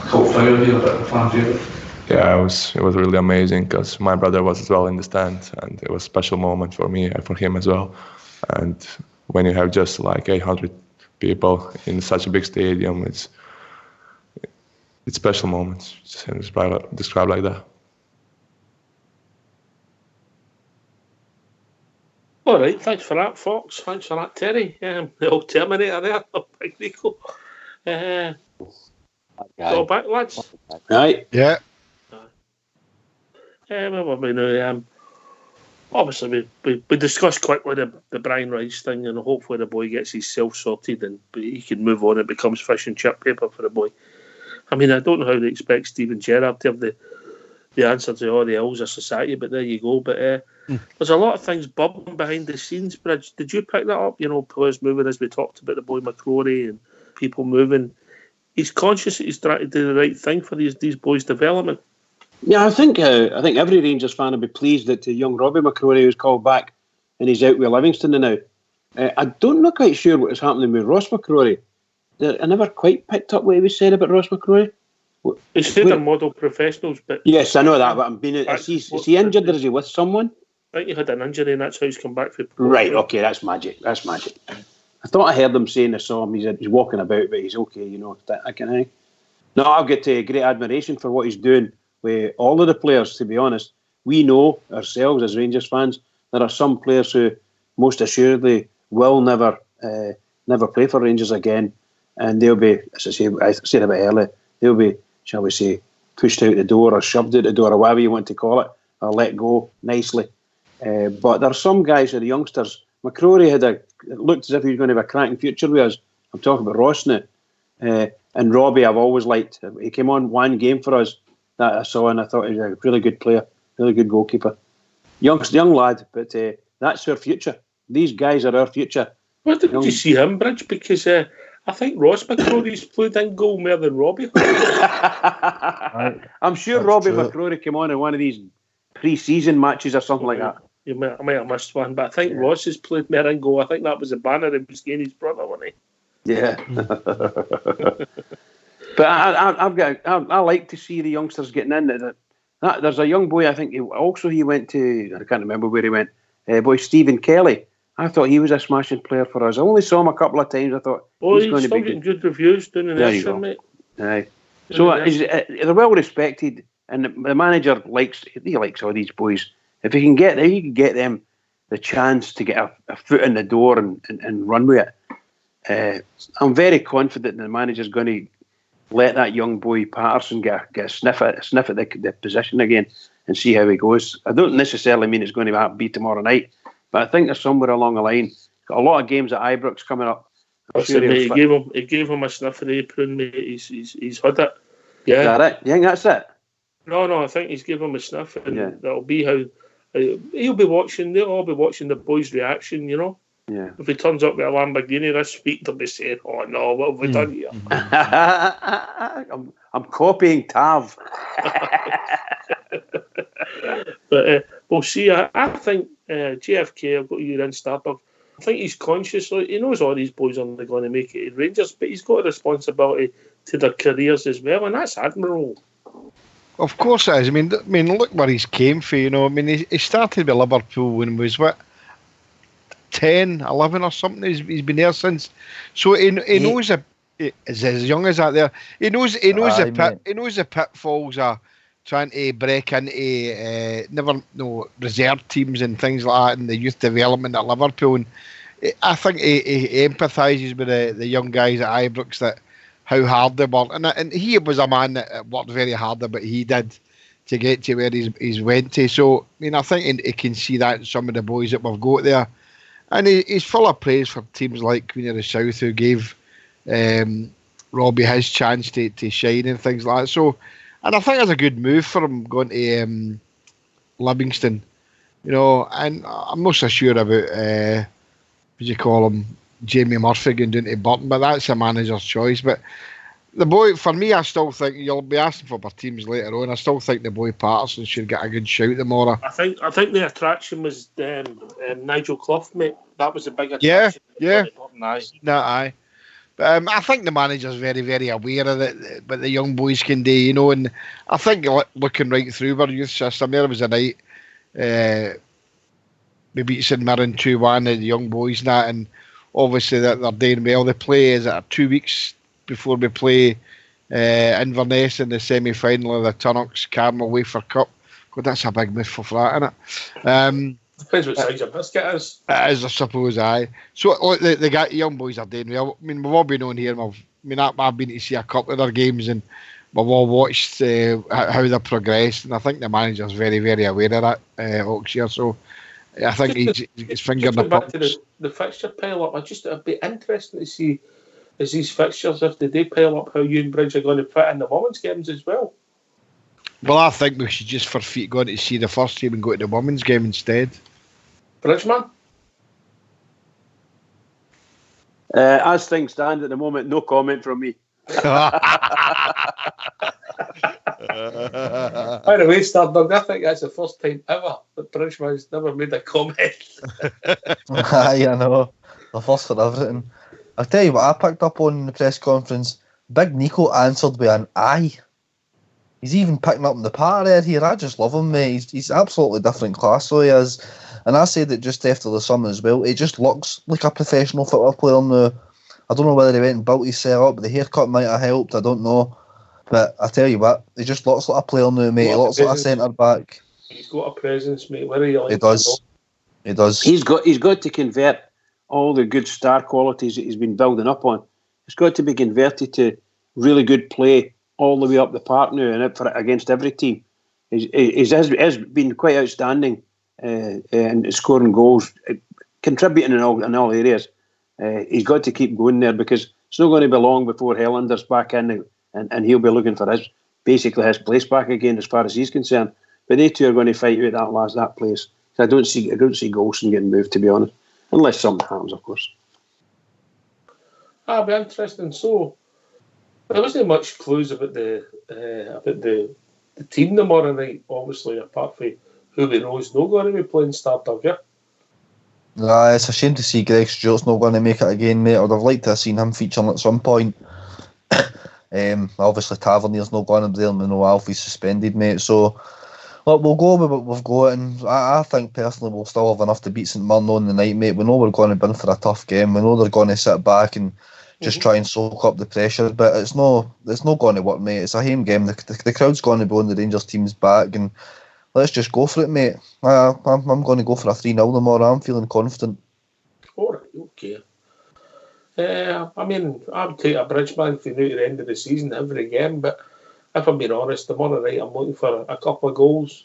cult figure here, a bit of a fan favourite? Yeah, it was really amazing because my brother was as well in the stand, and it was a special moment for me and for him as well. And when you have just like 800 people in such a big stadium, it's special moments. Just describe like that. All right, thanks for that, Fox. Thanks for that, Terry. The old Terminator there, Big Nico. Go back, lads. Right. Yeah. Obviously, we discussed quickly the Brian Rice thing, and hopefully the boy gets himself sorted and he can move on. It becomes fish and chip paper for the boy. I mean, I don't know how they expect Steven Gerrard to have the answer to all the ills of society, but there you go. But there's a lot of things bubbling behind the scenes, Bridge. Did you pick that up? You know, players moving, as we talked about the boy McCrory and people moving. He's conscious that he's trying to do the right thing for these boys' development. Yeah, I think every Rangers fan would be pleased that young Robbie McCrory was called back and he's out with Livingston now. I don't know quite sure what is happening with Ross McCrory. I never quite picked up what he was saying about Ross McCrory. He said they're model professionals, but... Yes, I know that, but is he injured or is he with someone? I think he had an injury and that's how he's come back for Portugal. Right, okay, that's magic. I thought I heard them saying I saw him, he's walking about, but he's okay, you know, that kind of thing. No, I've got great admiration for what he's doing with all of the players, to be honest. We know ourselves as Rangers fans, there are some players who most assuredly will never play for Rangers again, and they'll be, as I said a bit earlier, they'll be, shall we say, pushed out the door or shoved out the door or whatever you want to call it, or let go nicely. But there are some guys who are the youngsters. McCrory it looked as if he was going to have a cracking future with us. I'm talking about Ross now. And Robbie I've always liked. He came on one game for us that I saw and I thought he was a really good player, really good goalkeeper. Young lad, but that's our future. These guys are our future. Where did you see him, Bridge? Because I think Ross McCrory's played in goal more than Robbie. I'm sure Robbie McCrory came on in one of these pre-season matches or something like that. I might have missed one, but I think Ross has played more in goal. I think that was a banner in Buscani's brother, wasn't he? Yeah. But I like to see the youngsters getting in. There's a young boy, I think he went to, I can't remember where he went, boy Stephen Kelly. I thought he was a smashing player for us. I only saw him a couple of times. I thought he's going to be getting good reviews doing an Ayrshire, mate. Aye. So they're well respected, and the manager likes all these boys. If he can get them the chance to get a foot in the door and run with it, I'm very confident the manager's going to let that young boy Patterson get a sniff at the position again and see how he goes. I don't necessarily mean it's going to be tomorrow night, but I think there's somewhere along the line. Got a lot of games at Ibrox coming up. Sure he gave him a sniff of the apron, mate. He's had it. Yeah. Is that it? You think that's it? No, I think he's given him a sniff, and that'll be how he'll be watching. They'll all be watching the boys' reaction, you know. Yeah. If he turns up with a Lamborghini this week, they'll be saying, "Oh no, what have we done here?" I'm copying Tav. But we'll see. I think JFK, I've got you in Starbuck. I think he's conscious. He knows all these boys aren't going to make it in Rangers, but he's got a responsibility to their careers as well, and that's admirable. Of course it is. I mean, look where he's came from. You know, I mean, he started with Liverpool when he was 10, 11 or something. He's been there since. So he knows as young as that. There, he knows the pitfalls are trying to break into reserve teams and things like that in the youth development at Liverpool. And I think he empathises with the young guys at Ibrox, that how hard they work. And he was a man that worked very hard, but he did to get to where he's went to. So, I mean, I think he can see that in some of the boys that we've got there. And he's full of praise for teams like Queen of the South, who gave Robbie his chance to shine and things like that. So, and I think it's a good move for him going to Livingston, you know. And I'm not so sure about what do you call him, Jamie Murphy going down to Burton, but that's a manager's choice. But the boy, for me, I still think you'll be asking for teams later on. I still think the boy Patterson should get a good shout tomorrow. I think the attraction was Nigel Clough, mate. That was a big attraction. Yeah. Aye. But I think the manager's very, very aware of what the young boys can do, you know. And I think looking right through our youth system, there was a night we beat St Mirren 2-1, the young boys and that, and obviously that they're doing well. They play is 2 weeks before we play Inverness in the semi-final of the Tunnock's Caramel Wafer Cup. God, that's a big mouthful for that, isn't it? Depends what size your biscuit is. It is, I suppose, aye. So the young boys are doing well. I mean, we've all been on here. I've been to see a couple of their games, and we've all watched how they progressed. And I think the manager's very, very aware of that, Oxshire. So I think he's finger in the back pulse. to the fixture pile up. It'd be interesting to see as these fixtures, if they do pile up, how you and Bridge are going to fit in the women's games as well. Well, I think we should just forfeit going to see the first team and go to the women's game instead. Bridgeman? As things stand at the moment, no comment from me. By the way, Stardog, I think that's the first time ever that Bridgeman's never made a comment. Aye, I know. The first for everything. I'll tell you what I picked up on in the press conference. Big Nico answered with an aye. He's even picking up in the patter here. I just love him, mate. He's absolutely different class, so he is. And I said it just after the summer as well. He just looks like a professional football player now. I don't know whether he went and built his setup. The haircut might have helped. I don't know. But I tell you what, he just looks like a player now, mate. He looks like a centre back. He's got a presence, mate. Where are you? He does. He does. He's got to convert all the good star qualities that he's been building up on. It's got to be converted to really good play all the way up the park now and against every team. He has been quite outstanding in scoring goals, contributing in all areas. He's got to keep going there because it's not going to be long before Hellander's back in and he'll be looking for his place back again as far as he's concerned. But they two are going to fight out that place. So I don't see Golson getting moved, to be honest, unless something happens, of course. That'll be interesting. So there wasn't much clues about the team tomorrow night, obviously, apart from who we know is not going to be playing Stardog, yeah? It's a shame to see Greg Stewart's not going to make it again, mate. I would have liked to have seen him featuring at some point. Obviously, Tavernier's not going to be there, and we know Alfie's suspended, mate. So, look, we'll go with what we've got, and I think personally we'll still have enough to beat St Mirren on the night, mate. We know we're going to be in for a tough game. We know they're going to sit back and just try and soak up the pressure, but it's not going to work, mate. It's a home game. The crowd's going to be on the Rangers team's back, and let's just go for it, mate. I'm going to go for a 3-0 tomorrow. I'm feeling confident. All right, okay. I mean, I would take a Bridgeman for the end of the season every game, but if I'm being honest, tomorrow night I'm looking for a couple of goals,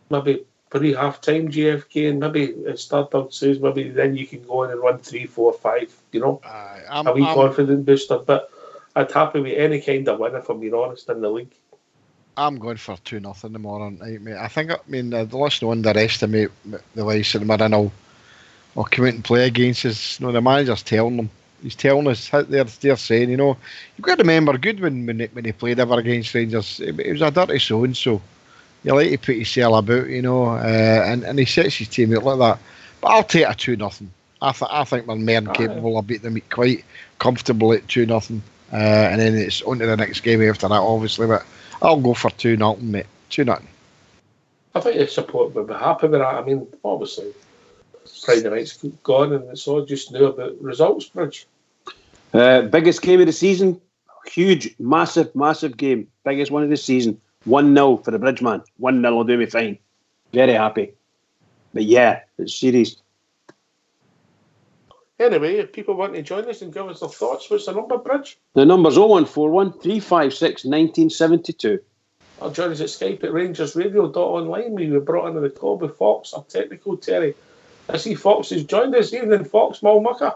maybe pre-half-time GFK, and maybe Stardog says maybe then you can go in and run 3, 4, 5, you know, a wee confident booster. But I'd happy with any kind of win, if I'm being honest, in the league. I'm going for 2-0 tomorrow night, mate. Let's not underestimate the way St Mirren will come out and play against us. The manager's telling them. He's telling us, they're saying, you've got to remember, Goodwin, when he played ever against Rangers, it was a dirty so-and-so. You like to put yourself about, and he sets his team out like that. But I'll take a 2-0. I think we're more than capable of beating them quite comfortably at 2-0. And then it's on to the next game after that, obviously. But I'll go for 2-0, mate. 2-0. I think the support would be happy with that. I mean, obviously, Friday night's gone, and it's all just new about results, Bridge. Biggest game of the season, huge, massive game, biggest one of the season. 1-0 for the Bridgeman. 1-0 will do me fine. Very happy. But yeah, it's serious. Anyway, if people want to join us and give us their thoughts, what's the number, Bridge? The number's 0141 356 1972. Or join us at Skype at rangersradio.online. We were brought into the call with Fox, our technical Terry. I see Fox has joined us. Evening, Fox, Mucker.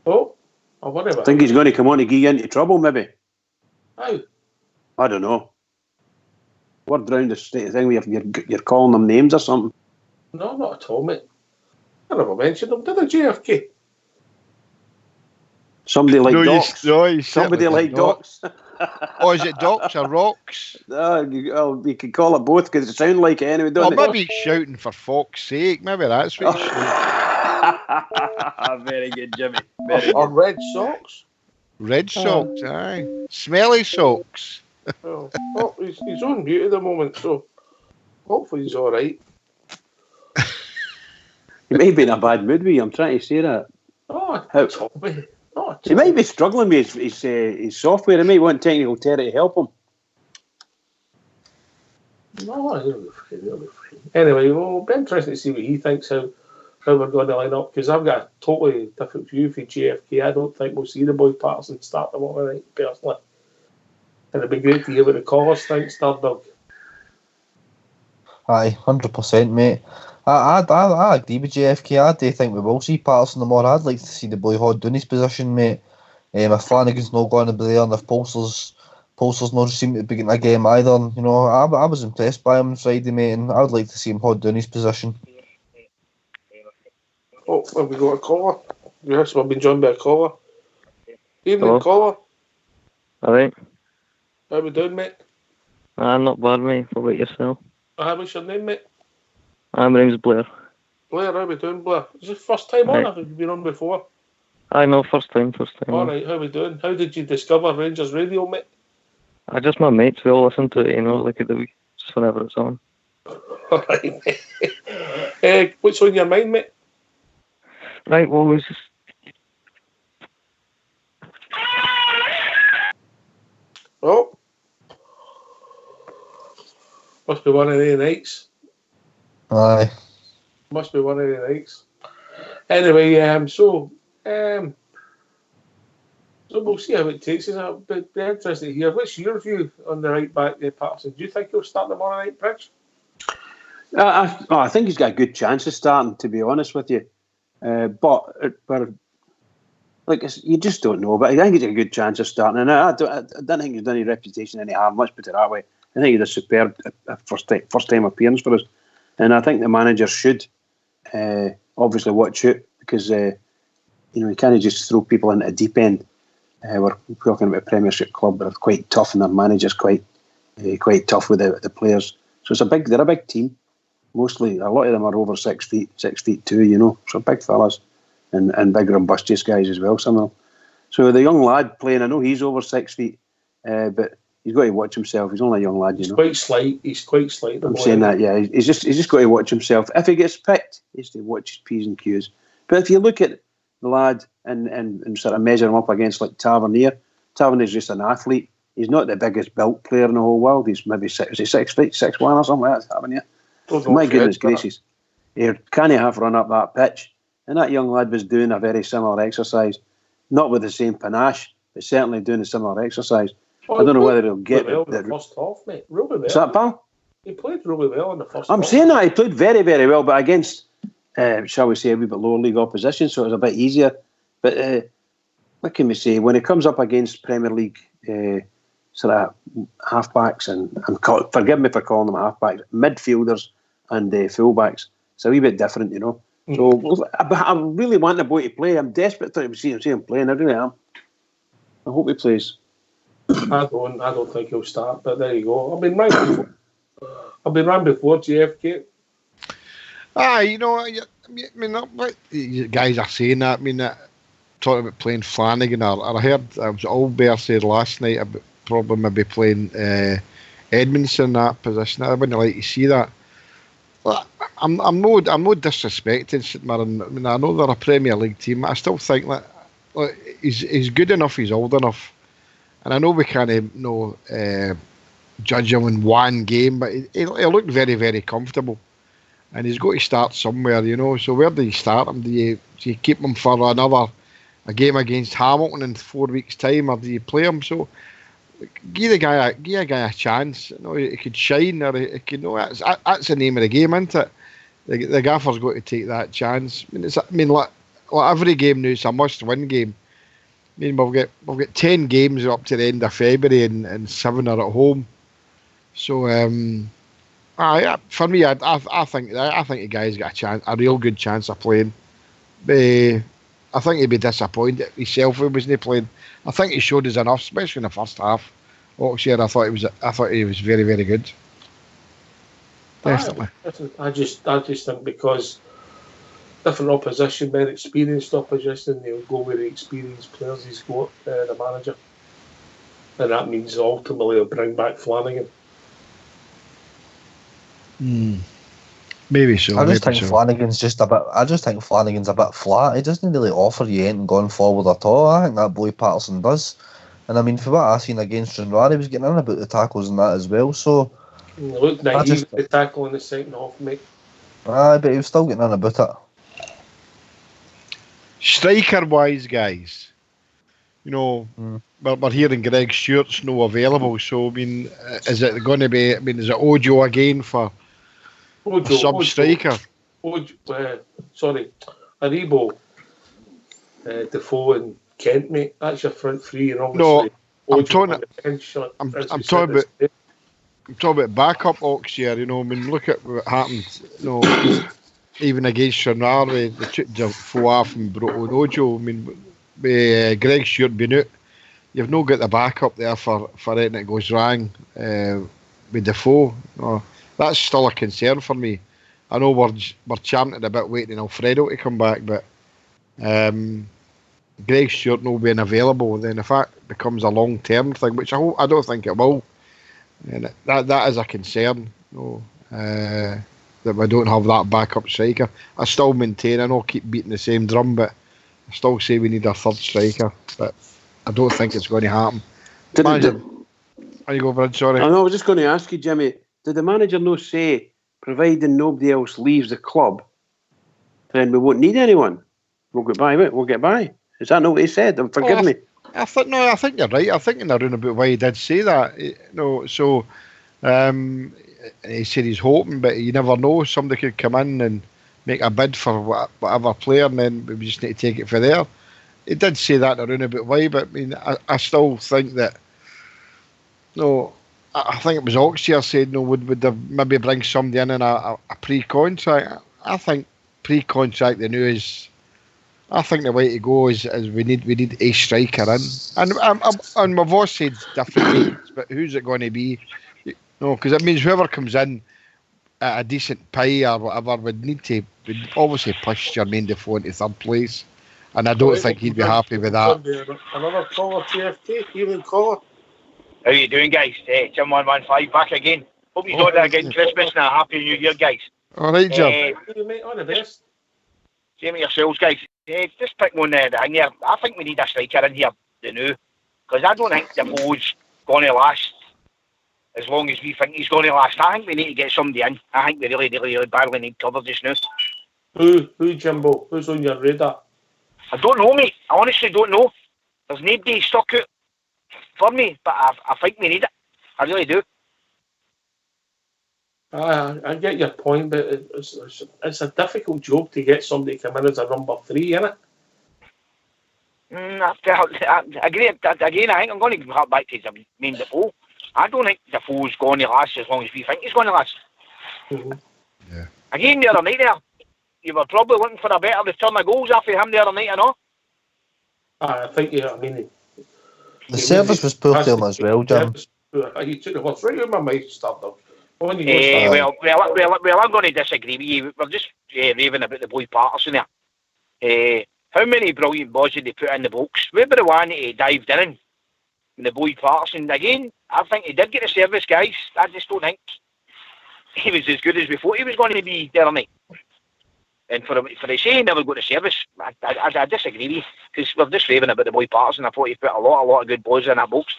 Oh, or whatever. I think he's going to come on and get you into trouble, maybe. How? I don't know. Word round the state thing where you're calling them names or something. No, not at all, mate. I never mentioned them, did I, JFK? Somebody like No, Docs. you Somebody certainly like did not. Docs. Oh, is it Docs or Rocks? You can call it both because it sounds like it anyway, Oh, don't it? maybe he's shouting for fuck's sake. Maybe that's what he's shouting. Very good, Jimmy. Very Or good. Red Sox. Red socks, aye. Smelly socks. Oh, he's on mute at the moment, so hopefully he's all right. He may be in a bad mood with you, I'm trying to say that. Oh, He might be struggling with his software. He might want technical Terry to help him. No, he'll be fine. Anyway, well, it'll be interesting to see what he thinks, how we're going to line up, because I've got a totally different view for JFK. I don't think we'll see the boy Patterson start tomorrow night, personally. And it'd be great to hear what the callers think, Stardog. Aye, 100%, mate. I agree with JFK. I do think we will see Patterson tomorrow. I'd like to see the boy hold down his position, mate. If Flanagan's not going to be there, and if Pulser's not seem to be getting a game either, you know, I was impressed by him on Friday, mate, and I would like to see him hold down his position. Oh, have we got a caller? Yes, we've been joined by a caller. Evening, Hello. caller. Alright. How we doing, mate? I'm not bad, mate. What about yourself? What's your name, mate? My name's Blair. Blair, how we doing, Blair? Is it first time on, Aye. or have you been on before? I know, first time. Alright, how we doing? How did you discover Rangers Radio, mate? I just my mates, we all listen to it, you know, like at the week, just whenever it's on. Alright, mate. What's on your mind, mate? Right, well, it's just... Oh. Must be one of the nights. Aye. Must be one of the nights. Anyway, so we'll see how it takes us. It'll be interesting to hear. What's your view on the right back there, Patterson? Do you think he'll start tomorrow night, Pridge? I think he's got a good chance of starting, to be honest with you. But you just don't know. But I think he's got a good chance of starting. And I don't think he's done any reputation any harm. Let's put it that way. I think he's a superb first time appearance for us. And I think the manager should obviously watch out, because you can't just throw people into a deep end. We're talking about a Premiership club, but they're quite tough, and their manager's quite tough with the players. So they're a big team. Mostly, a lot of them are over 6 feet, 6'2", you know. So big fellas, and big robust guys as well, some of them. So the young lad playing, I know he's over 6 feet, but he's got to watch himself. He's only a young lad, you know. He's quite slight. I'm saying that, yeah. He's just got to watch himself. If he gets picked, he has to watch his P's and Q's. But if you look at the lad and sort of measure him up against like Tavernier's just an athlete. He's not the biggest built player in the whole world. He's maybe 6 feet, 6'1" or something like that, Tavernier. My goodness gracious. He can't have run up that pitch. And that young lad was doing a very similar exercise. Not with the same panache, but certainly doing a similar exercise. I don't know whether he'll get the first half, mate. Really well. What's that, pal? He played really well in the first half. I'm saying that he played very, very well, but against, shall we say, a wee bit lower league opposition, so it was a bit easier. But what can we say? When it comes up against Premier League sort of halfbacks, and forgive me for calling them halfbacks, midfielders and fullbacks, it's a wee bit different, you know. So I really want the boy to play. I'm desperate to see him playing. I really am. I hope he plays. I don't think he'll start, but there you go. I've been round before JFK. You know, I mean, what you guys are saying that. I mean, talking about playing Flanagan, or I heard it was Albert said last night about probably maybe playing Edmondson in that position. I wouldn't like to see that. But I'm no disrespecting St Mirren. I mean, I know they're a Premier League team. I still think that he's good enough. He's old enough. And I know we can't judge him in one game, but he looked very, very comfortable. And he's got to start somewhere, you know. So where do you start him? Do you keep him for another a game against Hamilton in 4 weeks' time, or do you play him? So give a guy a chance. You know, he could shine, or he could. No, that's the name of the game, isn't it? The gaffer's got to take that chance. Like every game now, it's a must-win game. I mean, we've got 10 games up to the end of February, and 7 are at home. So, for me, I think the guy's got a real good chance of playing. I think he'd be disappointed himself if he wasn't playing. I think he showed us enough, especially in the first half. Oxford, I thought he was very, very good. Definitely. I just think because different opposition, more experienced opposition, they'll go with the experienced players he's got, the manager, and that means ultimately he'll bring back Flanagan. Maybe so. I just think Flanagan's a bit flat. He doesn't really offer you anything going forward at all. I think that boy Patterson does. And I mean, for what I seen against Stranraer, he was getting in about the tackles and that as well. So look, naive the tackle in the second half, mate. Aye, but he was still getting in about it. Striker-wise, guys, you know, we're hearing Greg Stewart's no available. So I mean, is it going to be? I mean, is it Ojo again for a sub-striker? Aribo, Defoe and Kent, mate. That's your front three, and obviously I'm talking about backup Oxford. You know, I mean, look at what happened. You know, even against Stranraer, they took Defoe off and brought on Ojo. I mean, with Greg Stewart being out, you've not got the backup there for anything that goes wrong with Defoe. No, that's still a concern for me. I know we're champing a bit waiting on Alfredo to come back, but Greg Stewart not being available, then if that becomes a long-term thing, which I don't think it will, and that is a concern. You know, that we don't have that backup striker. I still maintain, I know I keep beating the same drum, but I still say we need a third striker, but I don't think it's going to happen. Are you go, Brad? Sorry. I was just going to ask you, Jimmy, did the manager no say, providing nobody else leaves the club, then we won't need anyone? We'll get by. Is that not what he said? Forgive me. I think you're right. I think in a roundabout way he did say that. You know, so he said he's hoping, but you never know. Somebody could come in and make a bid for whatever player, and then we just need to take it for there. He did say that in a roundabout way, but I mean, I still think that. No, I think it was Oxford said, no, would they maybe bring somebody in a pre-contract? I think pre-contract the new is. I think the way to go is we need a striker in, and we've all said different names, but who's it going to be? No, because it means whoever comes in at a decent pay or whatever would obviously push Jermaine Defoe into third place, and I don't think he'd be happy with that. Another caller, TFT, evening caller. How you doing, guys? Jim 115 back again. Hope you've got a good Christmas and a happy New Year, guys. All right, Jim. On the best. Same with yourselves, guys. Just pick one the thing here. I think we need a striker in here, the new, because I don't think Defoe's going to last as long as we think he's going to last. I think we need to get somebody in. I think we really badly need cover just now. Who, Jimbo? Who's on your radar? I don't know, mate. I honestly don't know. There's nobody stuck out for me, but I think we need it. I really do. I get your point, but it's a difficult job to get somebody to come in as a number 3, isn't it? I agree. Again, I think I'm going to go back to the main Defoe. I don't think Defoe's going to last as long as we think he's going to last. Mm-hmm. Yeah. Again, the other night there, you were probably looking for a better return of goals after him the other night, I know. I think, yeah, I mean... The service was poor to him as well, Jim. You took the words right out of my mouth, Stardom. Well, I'm going to disagree with you. We're just raving about the boy Patterson there. How many brilliant balls did they put in the box? We were the one that dived in. And the boy Patterson, again, I think he did get a service, guys. I just don't think he was as good as we thought he was going to be the other night. And for the say he never got a service, I disagree with you. Because we're just raving about the boy Patterson. I thought he put a lot of good balls in that box.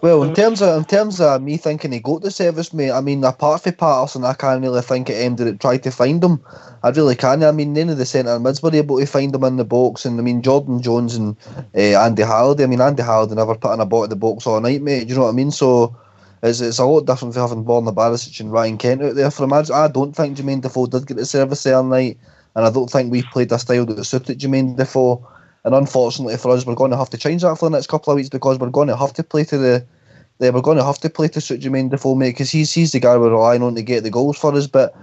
Well, in terms of me thinking he got the service, mate, I mean, apart from Patterson, I can't really think at did it try to find him. I really can't. I mean, none of the centre mids were able to find him in the box, and I mean, Jordan Jones and Andy Halliday. I mean, Andy Halliday never put in a ball at the box all night, mate. Do you know what I mean? So it's a lot different for having Borna Barisic and Ryan Kent out there for him. I don't think Jermaine Defoe did get the service the other night, and I don't think we played a style that suited Jermaine Defoe. And unfortunately for us, we're going to have to change that for the next couple of weeks because we're going to have to play to we're going to have to play to suit Jermaine Defoe, mate, because he's the guy we're relying on to get the goals for us. But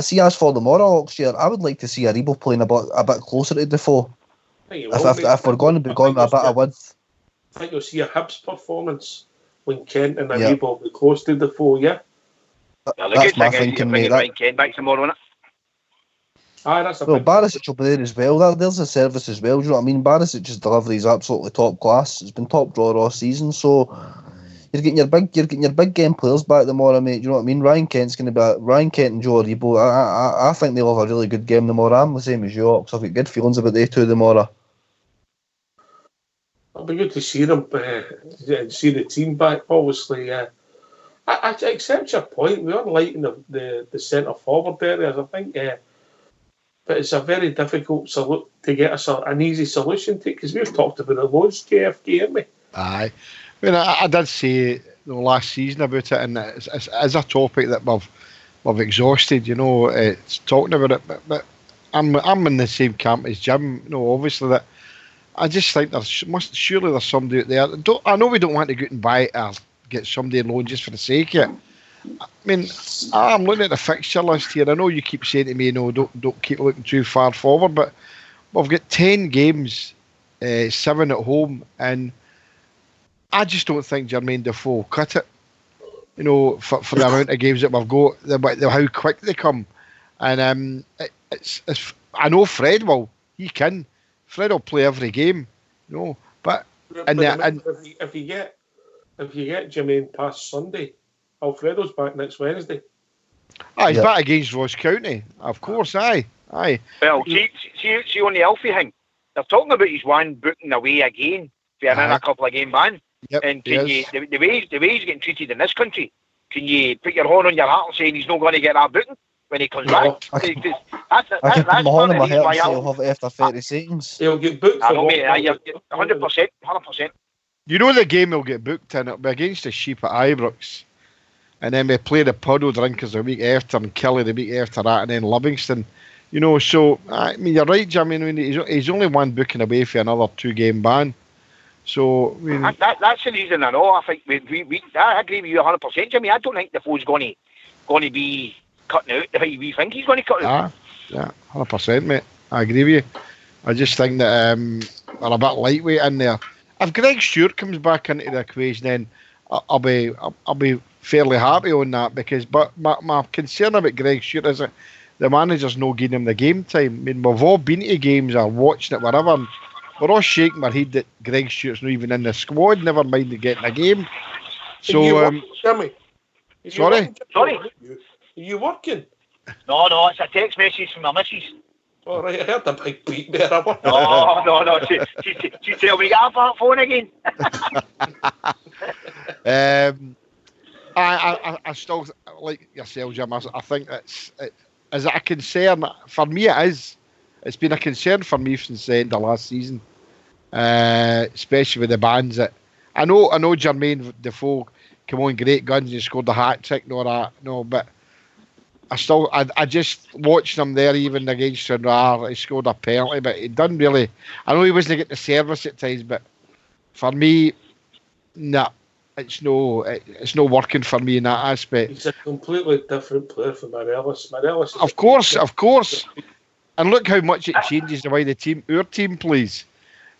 see, as for the Morocco year, I would like to see Aribo playing a bit closer to Defoe. If we're going to be going with a bit of width. I think you'll see a Hibs performance when Kent and Aribo will be close to Defoe, yeah? That's my thinking, mate. Kent back tomorrow, innit? Well, Barisic will be there as well. There's a service as well. Do you know what I mean? Barisic's delivery is absolutely top class. It's been top drawer all season. So you're getting your big game players back tomorrow, mate. Do you know what I mean? Ryan Kent and Joe Aribo. I think they'll have a really good game tomorrow. I'm the same as you, Ox. I've got good feelings about they two tomorrow. It'll be good to see them and see the team back. Obviously, I accept your point. We are liking the centre forward areas. I think. But it's a very difficult to get an easy solution to, because we've talked about it loads, JFK, haven't we? Aye. I mean, I did say last season about it, and it's a topic that we've exhausted, you know, it's talking about it, but I'm in the same camp as Jim, you know, obviously that I just think surely there's somebody out there. I know we don't want to go out and buy or get somebody alone just for the sake of it. I mean, I'm looking at the fixture list here. I know you keep saying to me, don't keep looking too far forward, but we've got 10 games, 7 at home, and I just don't think Jermaine Defoe cut it. You know, for the amount of games that we've got, how quick they come, and it's I know Fred will. He can. Fred will play every game. You know, but if you get Jermaine past Sunday, Alfredo's back next Wednesday. He's back against Ross County, of course. Aye. Well, see on the Alfie thing, they're talking about his one booking away again for another couple of game ban. Yep, and can you the way he's getting treated in this country? Can you put your horn on your heart and saying he's not going to get that booking when he comes back? I can put my horn on my heart and say he'll have it after 30 seconds. He'll get booked. I know, mate. 100%. You know the game he'll get booked in. It'll be against the Sheep at Ibrox. And then we play the Puddle Drinkers the week after and Kelly the week after that, and then Livingston. You know, so, I mean, you're right, Jim. I mean, he's only one booking away for another 2-game ban. So, I mean, that's the reason I know. I think I agree with you 100%, Jimmy. I don't think Defoe's going to be cutting out the way we think he's going to cut out. Yeah, 100%, mate. I agree with you. I just think that we're a bit lightweight in there. If Greg Stewart comes back into the equation, then I'll be fairly happy on that, because my concern about Greg Stewart is that the manager's not giving him the game time. I mean, we've all been to games or watching it, whatever, and we're all shaking our head that Greg Stewart's not even in the squad, never mind getting a game. So, Jimmy, sorry? Are you working? No, it's a text message from my missus. All right, I heard a big beat there. No. She tell me, get off that phone again. I still, like yourself, Jim, I think is it a concern? For me, it is. It's been a concern for me since the end of last season, especially with the bans that I know Jermaine Defoe come on great guns and scored the hat trick and all that. No, but I just watched him there even against Stranraer. He scored a penalty, but he done really. I know he wasn't getting the service at times, but for me, nah. It's no working for me in that aspect. He's a completely different player from Morelos. Of course. And look how much it changes the way our team plays.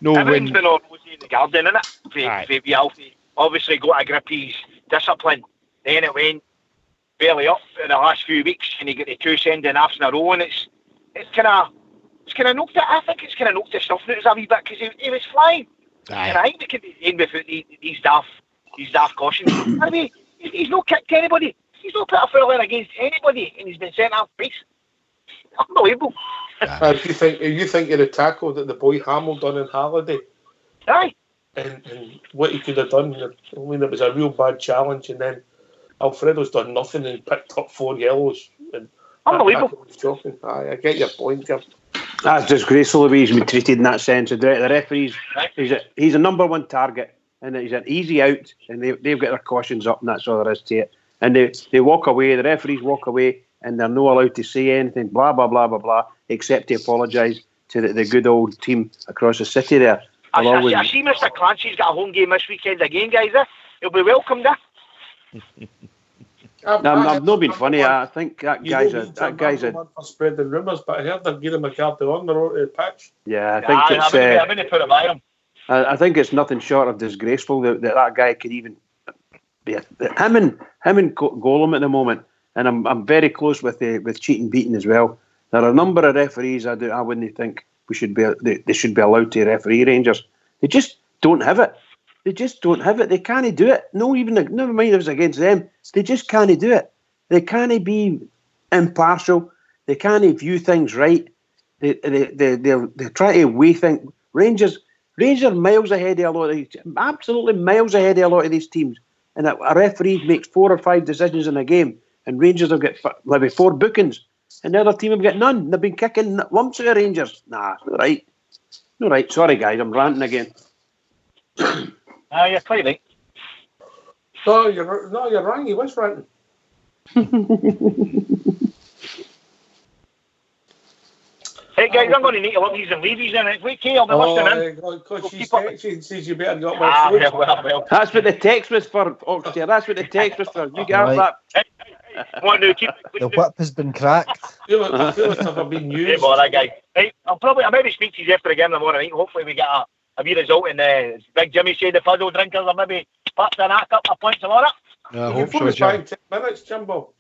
Everything's been on Rosie in the garden, innit? Alfie obviously got a grip his discipline. Then it went barely up in the last few weeks, and he got the 2 sending-offs in a row, and it's kind of knocked it. I think it's kind of knocked the stuff out a wee bit, because he was flying. And I think they could be in without these daft cautions. I mean, he's not kicked anybody. He's not put a foul in against anybody, and he's been sent off twice. Unbelievable. You think of the tackle that the boy Hamill done in Halliday? Aye. and what he could have done. I mean, it was a real bad challenge, and then Alfredo's done nothing and picked up 4 yellows. And unbelievable. Shocking. I get your point, Jim. That's disgraceful the way he's been treated in that sense. The referees, he's a number one target, and he's an easy out, and they've got their cautions up, and that's all there is to it. And they walk away, the referees walk away, and they're not allowed to say anything, blah, blah, blah, blah, blah, except to apologise to the good old team across the city there. I see Mr. Clancy's got a home game this weekend again, guys. He'll be welcomed there. I'm not being funny. I think that guy's a for spreading rumours, but I heard they're giving him a card on the road to the pitch. Yeah, I think it's. I'm going to put it by him. I think it's nothing short of disgraceful that guy could even be him and Golem at the moment. And I'm very close with Cheating Beaten as well. There are a number of referees I wouldn't think they should be allowed to referee Rangers. They just don't have it. They just don't have it. They can't do it. Never mind if it's against them. They just can't do it. They can't be impartial. They can't view things right. They try to weigh things. Rangers miles ahead of a lot of these, absolutely miles ahead of a lot of these teams. And a referee makes 4 or 5 decisions in a game, and Rangers have got maybe 4 bookings, and the other team have got none. They've been kicking lumps out of Rangers. Nah, it's not right. Not right. Sorry, guys, I'm ranting again. You're quite right. No, you're wrong. He was ranting. Hey guys, I'm going to need to look these and leave these in it. Wait, Kay, I'll be listening in. Because she's texting, says you better get my food. Well. That's what the text was for, Oxford. That's what the text was for. You get that. The whip has been cracked. I feel it's never been used. Hey, bother, guy. Hey, I'll maybe speak to you after the game tomorrow night. Hopefully we get a wee result in Big Jimmy said the puzzle drinkers are maybe popped in a couple of points tomorrow. I hope so, Jim. 10 minutes, Jimbo.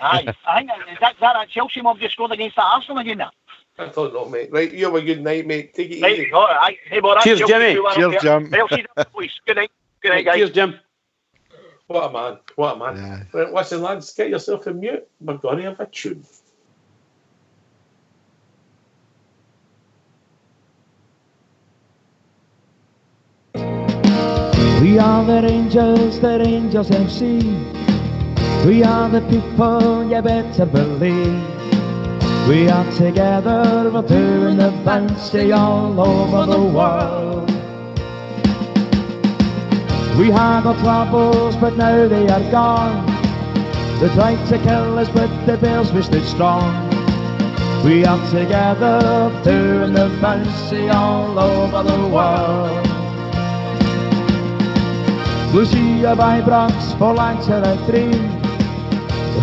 Aye, I think that Chelsea mob just scored against that Arsenal again now. I don't know, mate. Right, you have a good night, mate. Take it easy. All right. Hey, cheers, Jimmy. Cheers, Jim. Good night. Good night, guys. Cheers, Jim. What a man. Yeah. Right, listen, lads, get yourself in mute. We're going to have a tune. We are the Rangers FC. We are the people, you better believe. We are together, we're doing the bouncy all over the world. We had our troubles, but now they are gone. They tried to kill us, but the Bears we stood strong. We are together, doing the bouncy all over the world. Lucia by Bronx for Lancer 3.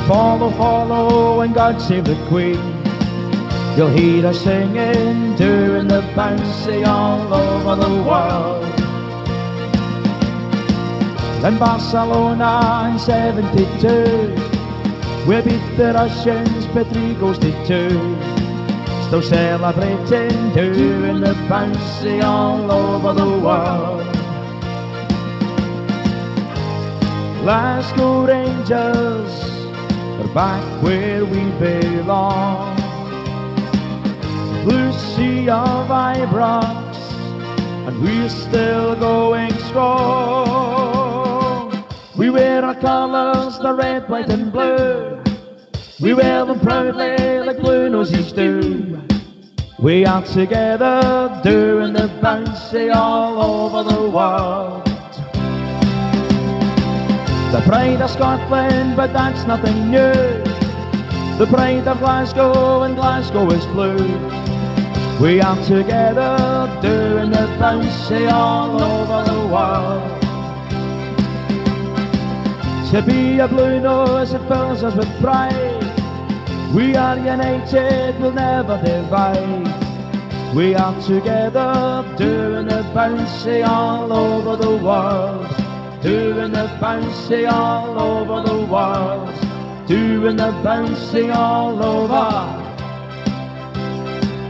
Follow, and God save the Queen. You'll hear us singing, doing the bouncy all over the world. In Barcelona in 72, we beat the Russians by 3-2. Still celebrating, doing the bouncy all over the world. Glasgow Rangers are back where we belong. Blue sea of Ibrox, and we're still going strong. We wear our colours, the red, white and blue. We wear them proudly like blue noses do. We are together, doing the bouncy all over the world. The pride of Scotland, but that's nothing new. The pride of Glasgow, and Glasgow is blue. We are together, doing the bouncy all over the world. To be a blue nose, it fills us with pride. We are united, we'll never divide. We are together, doing the bouncy all over the world. Doing the bouncy all over the world. Doing the bouncy all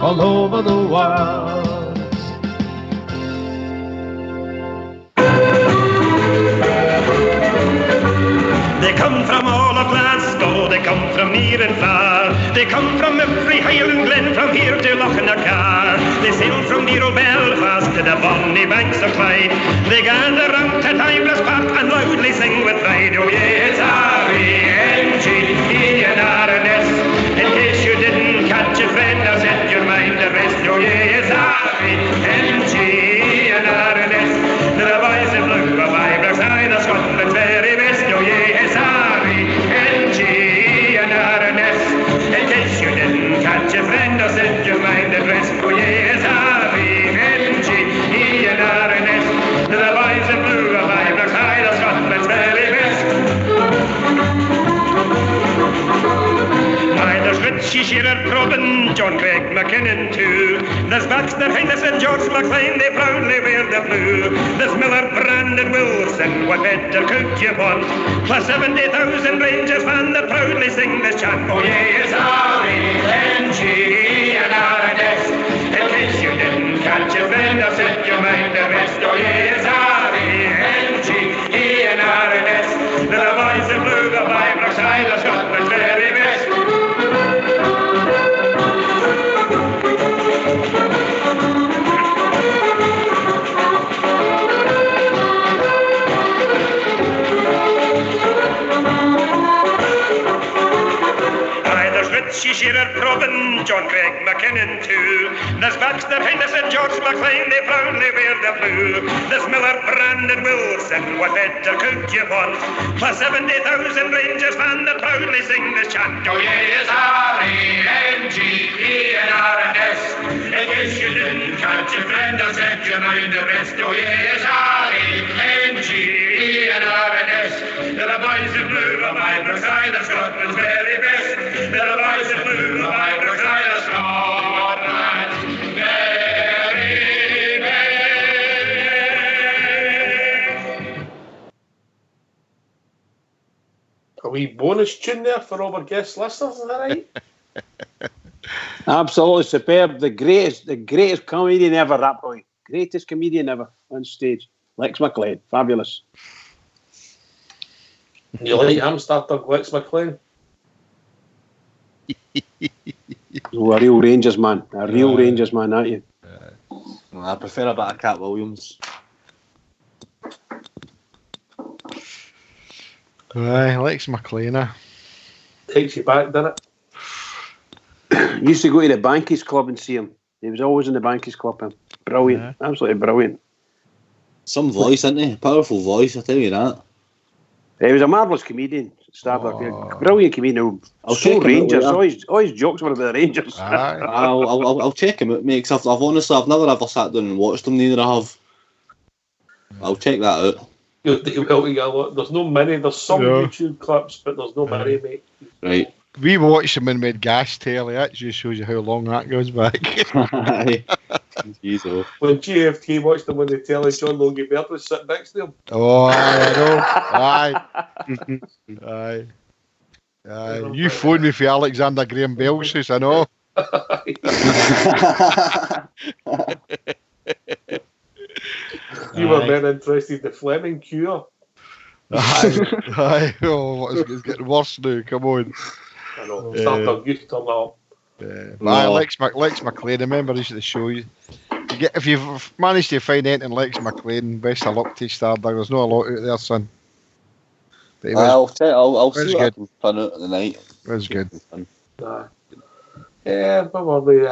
over the world. They come from all of Glasgow, they come from near and far. They come from every Highland glen, from here to Lochnacar. They sail from dear old Belfast to the bonny banks of Clyde. They gather round to Timeless Park and loudly sing with pride. Oh yes, R-E-N-G-E-N-R-N-S. In case you didn't catch it, friend, I'll set your mind at rest. Oh yes, R-E-N-G-E-N-R-N-S. The boys in blue of Ibrox, the Scotland's very best. Oh yes, R-E-N-G-E-N-R-N-S. In case you didn't catch it, friend, I'll set your mind at rest. Oh yes, R-E-N-G-E-N-R-N-S. The boys in blue of Ibrox, the Scotland's very best. There's Richie Shearer, Probin, John Craig McKinnon too. There's Baxter, Highness and George McLean, they proudly wear the blue. There's Miller, Brandon, Wilson, what better could you want? Plus 70,000 Rangers fans that proudly sing this chant. Oh yes, R-E-N-G-E-N-R-N-S. In case you didn't catch it, friend, I'll set your mind at rest. Oh yes, R-E-N-G-E-N-R-N-S. The boys in blue, the Ibrox, the Scotland's very best. Richie Shearer, Probin, John Craig McKinnon too. There's Baxter, Highness and George McLean, they proudly wear the blue. There's Miller, Brandon, Wilson, what better could you want? Plus 70,000 Rangers fans that proudly sing this chant. Oh yes, R-E-N-G-E-N-R-N-S. In case you didn't catch it, friend, I'll set your mind at rest. Oh yes, R-E-N-G-E-N-R-N-S. They're the boys in blue of Ibrox, the Scotland's very best. They're the boys in blue of Ibrox, the Scotland's very best. A wee bonus tune there for all our guest listeners, is that right? Absolutely superb. The greatest comedian ever, that boy. Greatest comedian ever on stage. Lex McLean. Fabulous. You like Amsterdam, Lex McLean? Oh, a real Rangers man. A real Rangers man, aren't you? I prefer a bit of Cat Williams. Aye, Lex McLean. Takes you back, doesn't it? Used to go to the Bankies Club and see him. He was always in the Bankies Club. Brilliant. Yeah. Absolutely brilliant. Some voice, isn't he? Powerful voice, I tell you that. He was a marvellous comedian. Brilliant comedian. So Rangers. All his jokes were about the Rangers. I'll check him out, mate. Cause I've honestly never ever sat down and watched him. Neither I have. I'll check that out. There's no many. There's some YouTube clips, but there's no many, mate. Right. We watched him and made gas telly. That just shows you how long that goes back. Jeez, when GFT watched him on the telly, John Logie Baird was sitting next to him. Oh, I know. Aye. You phoned me for Alexander Graham Bell's house, I know. You were then interested in the Fleming cure. Aye. Oh, it's getting worse now. Come on. I know. Started used to turn up. Lex McLean. Remember these at the show. If you've managed to find anything Lex McLean, best of luck to Stardust. There's not a lot out there, son. I'll see what I can find out in the night. It was good. Yeah, probably.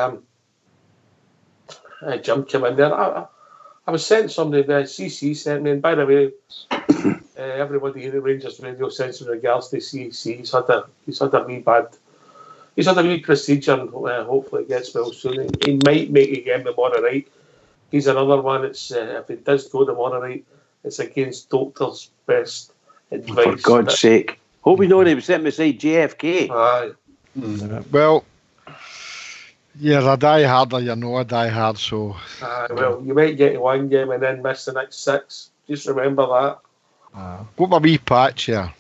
Jim came in there. I was sent somebody there. CC sent me, and by the way, everybody here at Rangers Radio sends in regards to CC. He's had a wee procedure, and hopefully it gets well soon. He might make it again tomorrow night. He's another one. It's if it does go tomorrow night, it's against doctor's best advice. For God's sake! Hope you know he was sitting beside JFK. Aye. Well, you're a die-hard or you're not a die-hard, so... well, you might get one game and then miss the next 6. Just remember that. Got my wee patch here.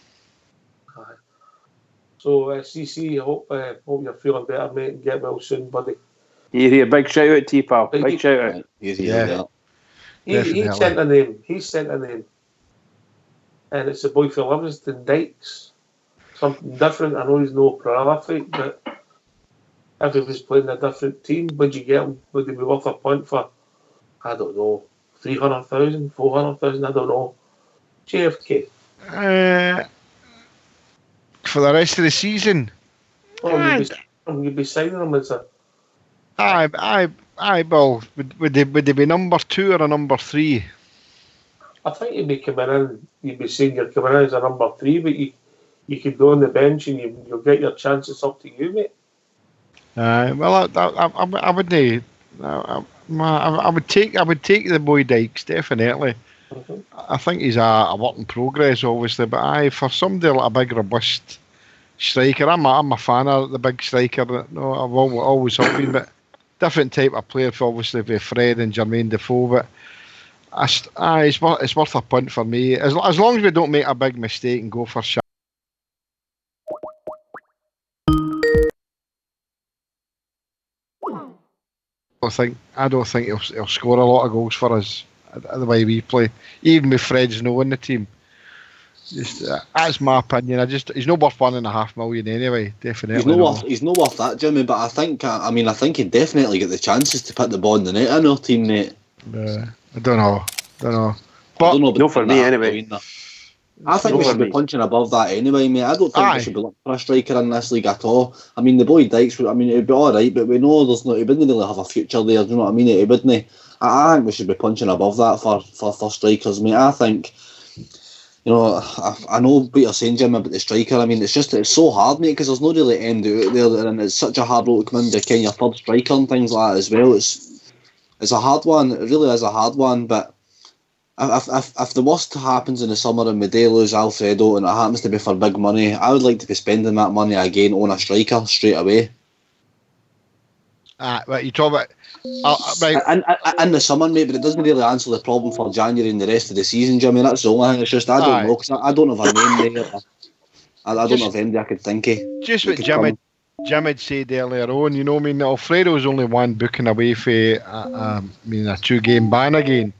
So, CC, hope you're feeling better, mate, and get well soon, buddy. Here, big shout out to you, pal. Big shout out. He sent a name. He sent a name. And it's a boy from Livingston Dykes. Something different. I know he's no prolific, but if he was playing a different team, would you get him? Would he be worth a punt for, I don't know, 300,000, 400,000? I don't know. JFK. For the rest of the season. You'd be signing him as a. Aye, Bill. Would they be number 2 or a number 3? I think you'd be coming in. You'd be saying you're coming in as a number 3, but you could go on the bench and you'll get your chances. Up to you, mate. Well, I wouldn't. I would take the boy Dykes, definitely. Mm-hmm. I think he's a work in progress, obviously, but for somebody like a big robust striker, I'm a fan of the big striker. No, I've always have been, but different type of player, obviously, with Fred and Jermaine Defoe. But it's worth a punt for me, as long as we don't make a big mistake and go for shit. I don't think he'll score a lot of goals for us the way we play, even with Fred's no in the team. That's my opinion. He's not worth $1.5 million anyway. Definitely. He's not worth that, Jimmy. But I think he'd definitely get the chances to put the ball in the net in our team, mate. I don't know. But I don't know not for me anyway. I think we should be punching above that anyway, mate. I don't think we should be looking for a striker in this league at all. I mean, the boy Dykes, it'd be all right, but we know he wouldn't really have a future there. Do you know what I mean? He wouldn't. I think we should be punching above that for strikers, mate. I think, I know what you're saying, Jim, about the striker. I mean, it's so hard, mate, because there's no really end out there, and it's such a hard road to come in to kind of your third striker and things like that as well. It's a hard one. It really is a hard one, but if the worst happens in the summer and we do lose Alfredo and it happens to be for big money, I would like to be spending that money again on a striker straight away. Right, you talk about in the summer, mate, but it doesn't really answer the problem for January and the rest of the season, Jimmy. That's the only thing. It's just I don't know, because I don't have a name there. I don't have anybody I could think of. Just what Jim had said earlier on, Alfredo's only one booking away for a 2-game ban again.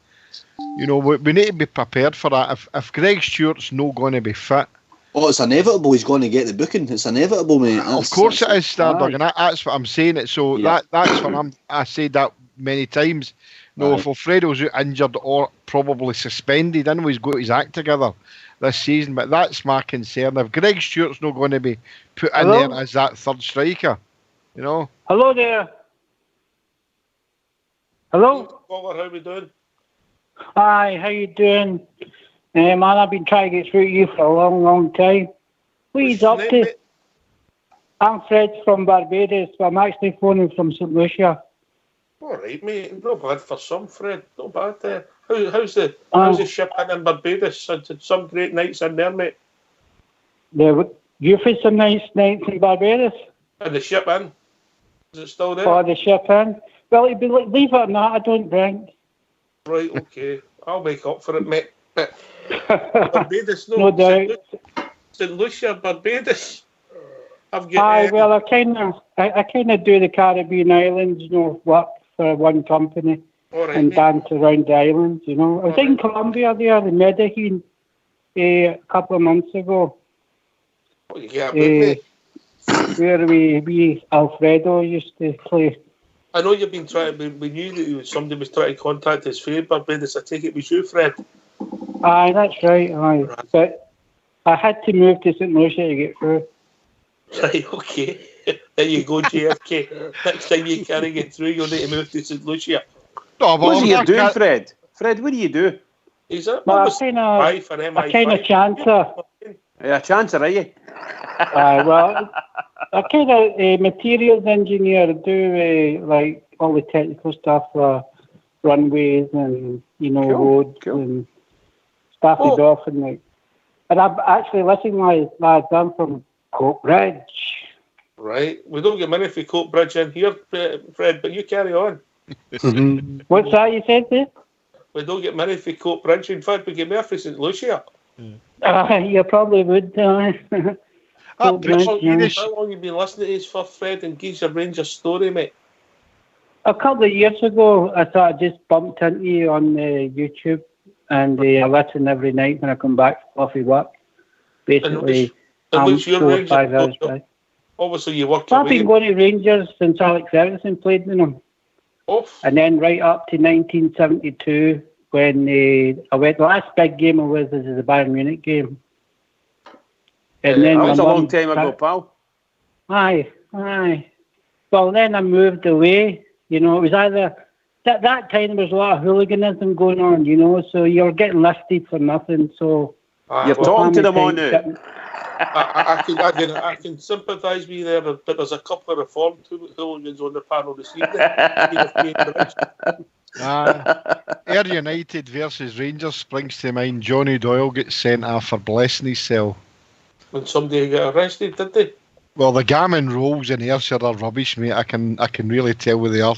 We need to be prepared for that. If Greg Stewart's not going to be fit, it's inevitable he's going to get the booking. It's inevitable, mate. Of course it is, Stardog, and that's what I'm saying. So that's what I said that many times. If Alfredo's injured or probably suspended, I know he's got his act together this season, but that's my concern. If Greg Stewart's not going to be put in there as that third striker, Hello there. Hello. How are we doing? Hi, how you doing? Man, I've been trying to get through to you for a long, long time. What are you up to? I'm Fred from Barbados, but I'm actually phoning from St. Lucia. All right, mate. Not bad for some, Fred. Not bad. How's the ship in Barbados? Some great nights in there, mate. You've had some nice nights in Barbados? And the ship in? Is it still there? Oh, the ship in? Well, it'd be like, leave it or not, I don't drink. Right, okay. I'll make up for it, mate. Barbados, no doubt. St. Lucia, Barbados. I kind of do the Caribbean islands, work for one company and dance around the islands, I was in Colombia there, in Medellin, a couple of months ago. Where we Alfredo used to play. I know you've been trying. We knew that somebody was trying to contact us for Barbados. I take it was you, Fred. Aye, that's right. Aye, but I had to move to St. Lucia to get through. Right, okay. There you go, JFK. Next time you can't get through, you'll need to move to St. Lucia. What are you doing, Fred? Fred, what do you do? He's a kind of chancer. Yeah, chancer, are you? Well, I kind of materials engineer. Do like all the technical stuff for runways and roads and stuff off and like. And I'm actually listening, lads. I'm from Coatbridge. Right, we don't get money for Coatbridge in here, Fred. But you carry on. What's that you said there? We don't get money for Coatbridge. In fact, we get more for St. Lucia. You probably would. How long have you been listening to us for, Fred, and give your Rangers story, mate? A couple of years ago, I thought I just bumped into you on YouTube, and I listen every night when I come back off work. Basically, I'm 4 or 5 hours back. Obviously, you work I've away. been going to Rangers since Alex Ferguson played with them. And then right up to 1972 when I went. The last big game I was is the Bayern Munich game. And then that was my a long mum- time ago, pal. Aye. Well, then I moved away. You know, it was either that time there was a lot of hooliganism going on. You know, so you're getting listed for nothing. So You're talking to them on now. I can sympathise with you there, but there's a couple of reformed hooligans on the panel this evening. Air United versus Rangers springs to mind. Johnny Doyle gets sent off for blessing his cell. When somebody got arrested, did they? Well, the gammon rolls in Ayrshire are rubbish, mate. I can really tell where they are.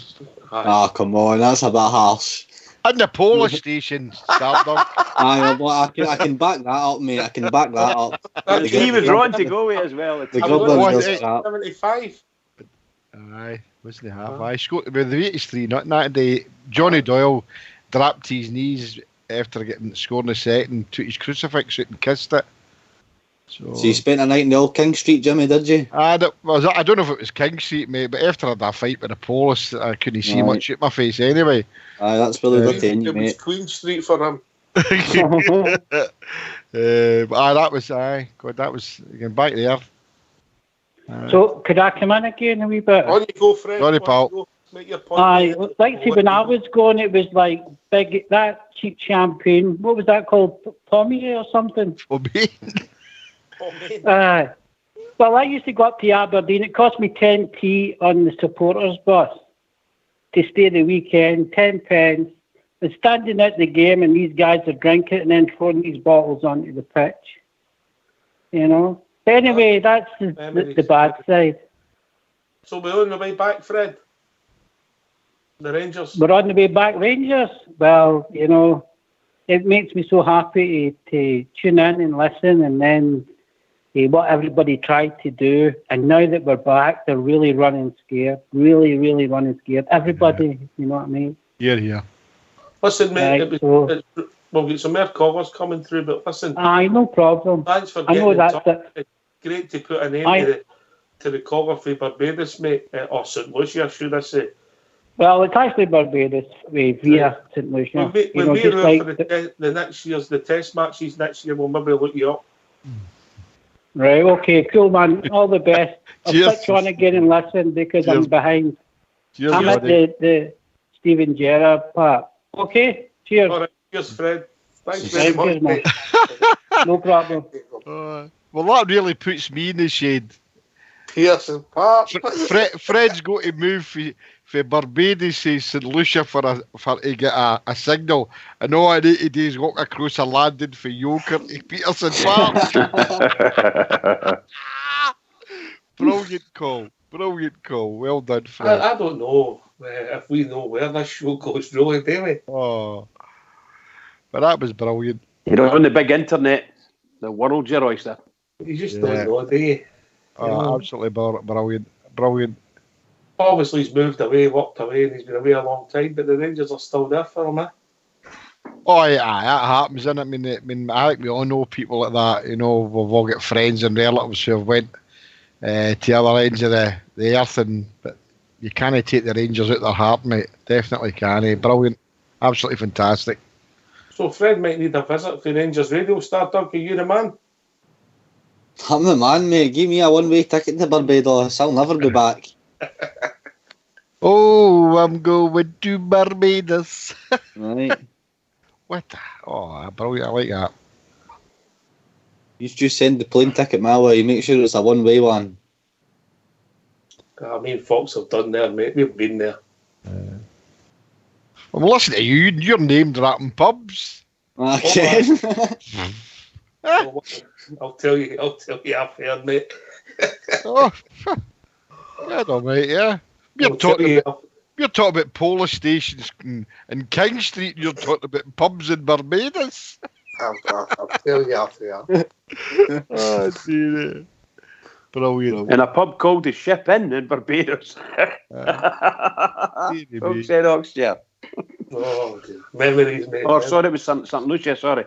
Come on, that's a bit harsh. And the Polish station, Stardog. Aye, well, I can back that up, mate. I can back that up. He was wrong to go with as well. The Grublands What, are crap. 75. Aye, wasn't he half? Aye, scored about the 83. Not that day. Johnny Doyle dropped his knees after getting scored in the second, took his crucifix out and kissed it. So you spent a night in the old King Street, Jimmy, did you? I don't know if it was King Street, mate, but after I had a fight with the police, I couldn't see much at my face anyway. Aye, that's really good to you, It was mate. Queen Street for him. But that was God, that was again back there. So could I come in again a wee bit? On you go, Fred. Sorry, pal. Make your point. Aye, like see, when I was going, it was like big that cheap champagne. What was that called? Tommy or something? Well, I used to go up to Aberdeen. It cost me 10p on the supporters bus to stay the weekend. 10 pence. And standing at the game, and these guys are drinking and then throwing these bottles onto the pitch. You know. But anyway, that's the bad side. So we're on the way back, Fred. The Rangers. We're on the way back, Rangers. Well, you know, it makes me so happy to tune in and listen, and then what everybody tried to do. And now that we're back, they're really running scared. Really, really running scared. Everybody, you know what I mean? Yeah. Listen, mate, Right, we'll get some more callers coming through, but listen. Aye, no problem. Thanks for I know getting in that's touch. It's great to put an end to the caller for Barbados, mate, or St. Lucia, should I say. Well, it's actually Barbados via St. Lucia. When we're for the next year's the test matches next year, we'll maybe look you up. Right, okay, cool, man. All the best. I'll switch on again and listen because I'm behind. I'm at the Steven Gerrard part. Okay, cheers. All right, cheers, Fred. Thanks very much, mate. No problem. Well, that really puts me in the shade. Pearson Park. Fred's got to move for Barbados to St. Lucia for to get a signal, and all I need to do is walk across a landing for Yoker to Peterson Park. Brilliant call. Well done, Fred. I don't know if we know where this show goes, really, do we? Oh, but that was brilliant. You're on the big internet, the world, your oyster. You just don't know, do you? Absolutely brilliant. Obviously, he's moved away, walked away, and he's been away a long time, but the Rangers are still there for him, eh? Oh, yeah, that happens, isn't it? I mean, I think we all know people like that. You know, we've all got friends and relatives who have went to other ends of the earth, but you can't take the Rangers out their heart, mate. Definitely can't. Brilliant. Absolutely fantastic. So Fred might need a visit for Rangers Radio. Stardog, are you the man? I'm the man, mate. Give me a one-way ticket to Barbados. I'll never be back. Oh, I'm going to Barbados. Right. What? Brilliant. I like that. You just send the plane ticket my way. Make sure it's a one-way one. I mean, folks have done there, mate. We've been there. Well, listen to you. You're named rapping pubs. Okay. I'll tell you after, mate. Yeah, no, mate. Yeah. You're talking about Polish stations in King Street. You're talking about pubs in Barbados. I'll tell you after. Oh, dear. Brilliant. In a pub called the Ship Inn in Barbados. Oxfordshire. Oh, dear. Memories, mate. Oh, sorry, it was St. Lucia. Sorry.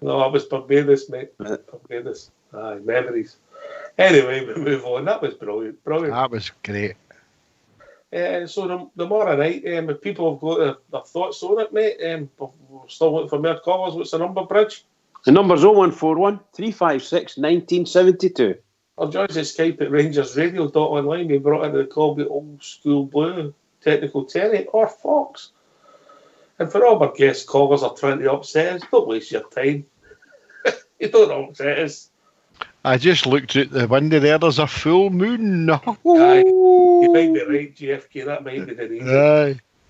No, it was Barbados, mate. Barbados. Aye, memories. Anyway, we move on. That was brilliant. That was great. So tomorrow night, if people have got their thoughts on it, mate, we're still looking for more callers. What's the number, Bridge? The number's 0141 356 1972. Or join the Skype at rangersradio.online. We brought into the call by Old School Blue, Technical Terry, or Fox. And for all our guest callers are trying to upset us, don't waste your time. You don't upset us. I just looked at the window there. There's a full moon. Aye, you might be right, JFK. That might be the reason.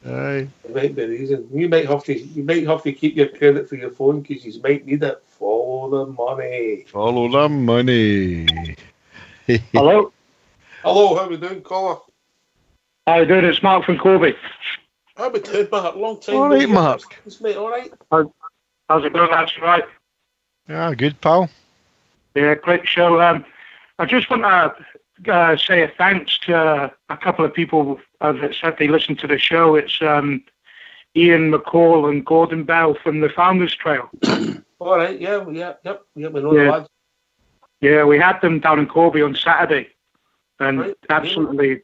Aye. It might be the reason. You might have to keep your credit for your phone because you might need it. Follow the money. Follow the money. Hello. Hello. How we doing, caller? How you doing? It's Mark from Kobe. How we doing, Mark? Long time. All right, Mark. Mate, all right. How's it going? That's right. Yeah, good, pal. Yeah, great show. I just want to say a thanks to a couple of people that said they listened to the show. It's Ian McCall and Gordon Bell from the Founders Trail. All right, we know the lads. Yeah, we had them down in Corby on Saturday, and absolutely,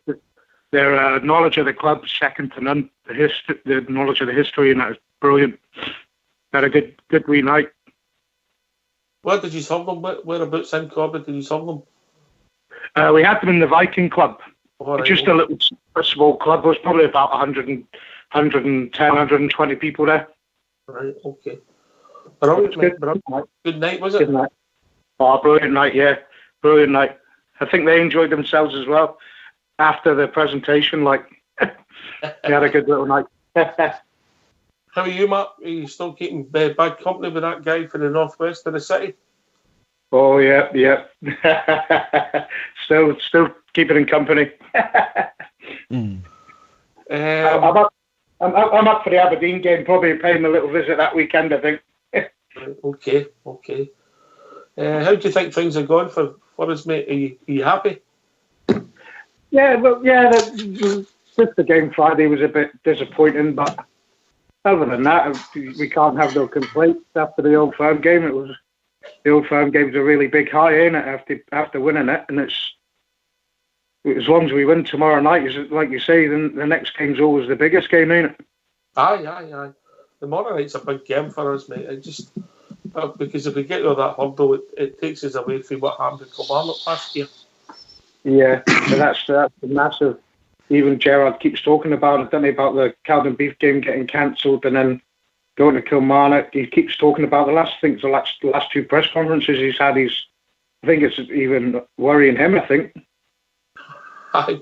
their knowledge of the club second to none. The knowledge of the history, and that was brilliant. Had a good wee night. Where did you have them? Whereabouts in Corby did you have them? We had them in the Viking Club. Right, just a small club. There was probably about 110, 120 people there. Right, okay. Brilliant night. Good night, was it? Good night. Oh, brilliant night, yeah. Brilliant night. I think they enjoyed themselves as well after the presentation. They had a good little night. How are you, Matt? Are you still keeping bad company with that guy from the northwest of the city? Oh, yeah. still keeping in company. I'm up for the Aberdeen game, probably paying a little visit that weekend, I think. Okay. How do you think things are going for us, mate? Are you happy? Yeah, just the game Friday was a bit disappointing, but other than that, we can't have no complaints after the Old Firm game. The Old Firm game's a really big high, ain't it, after winning it, and it's as long as we win tomorrow night, like you say, then the next game's always the biggest game, ain't it? Aye. Tomorrow night's a big game for us, mate. Because if we get over that hurdle, it takes us away from what happened to Kilmarnock last year. Yeah, but that's massive. Even Gerard keeps talking about it, doesn't he, about the Calvin Beef game getting cancelled and then going to Kilmarnock. He keeps talking about the last two press conferences he's had. I think it's even worrying him, I think. I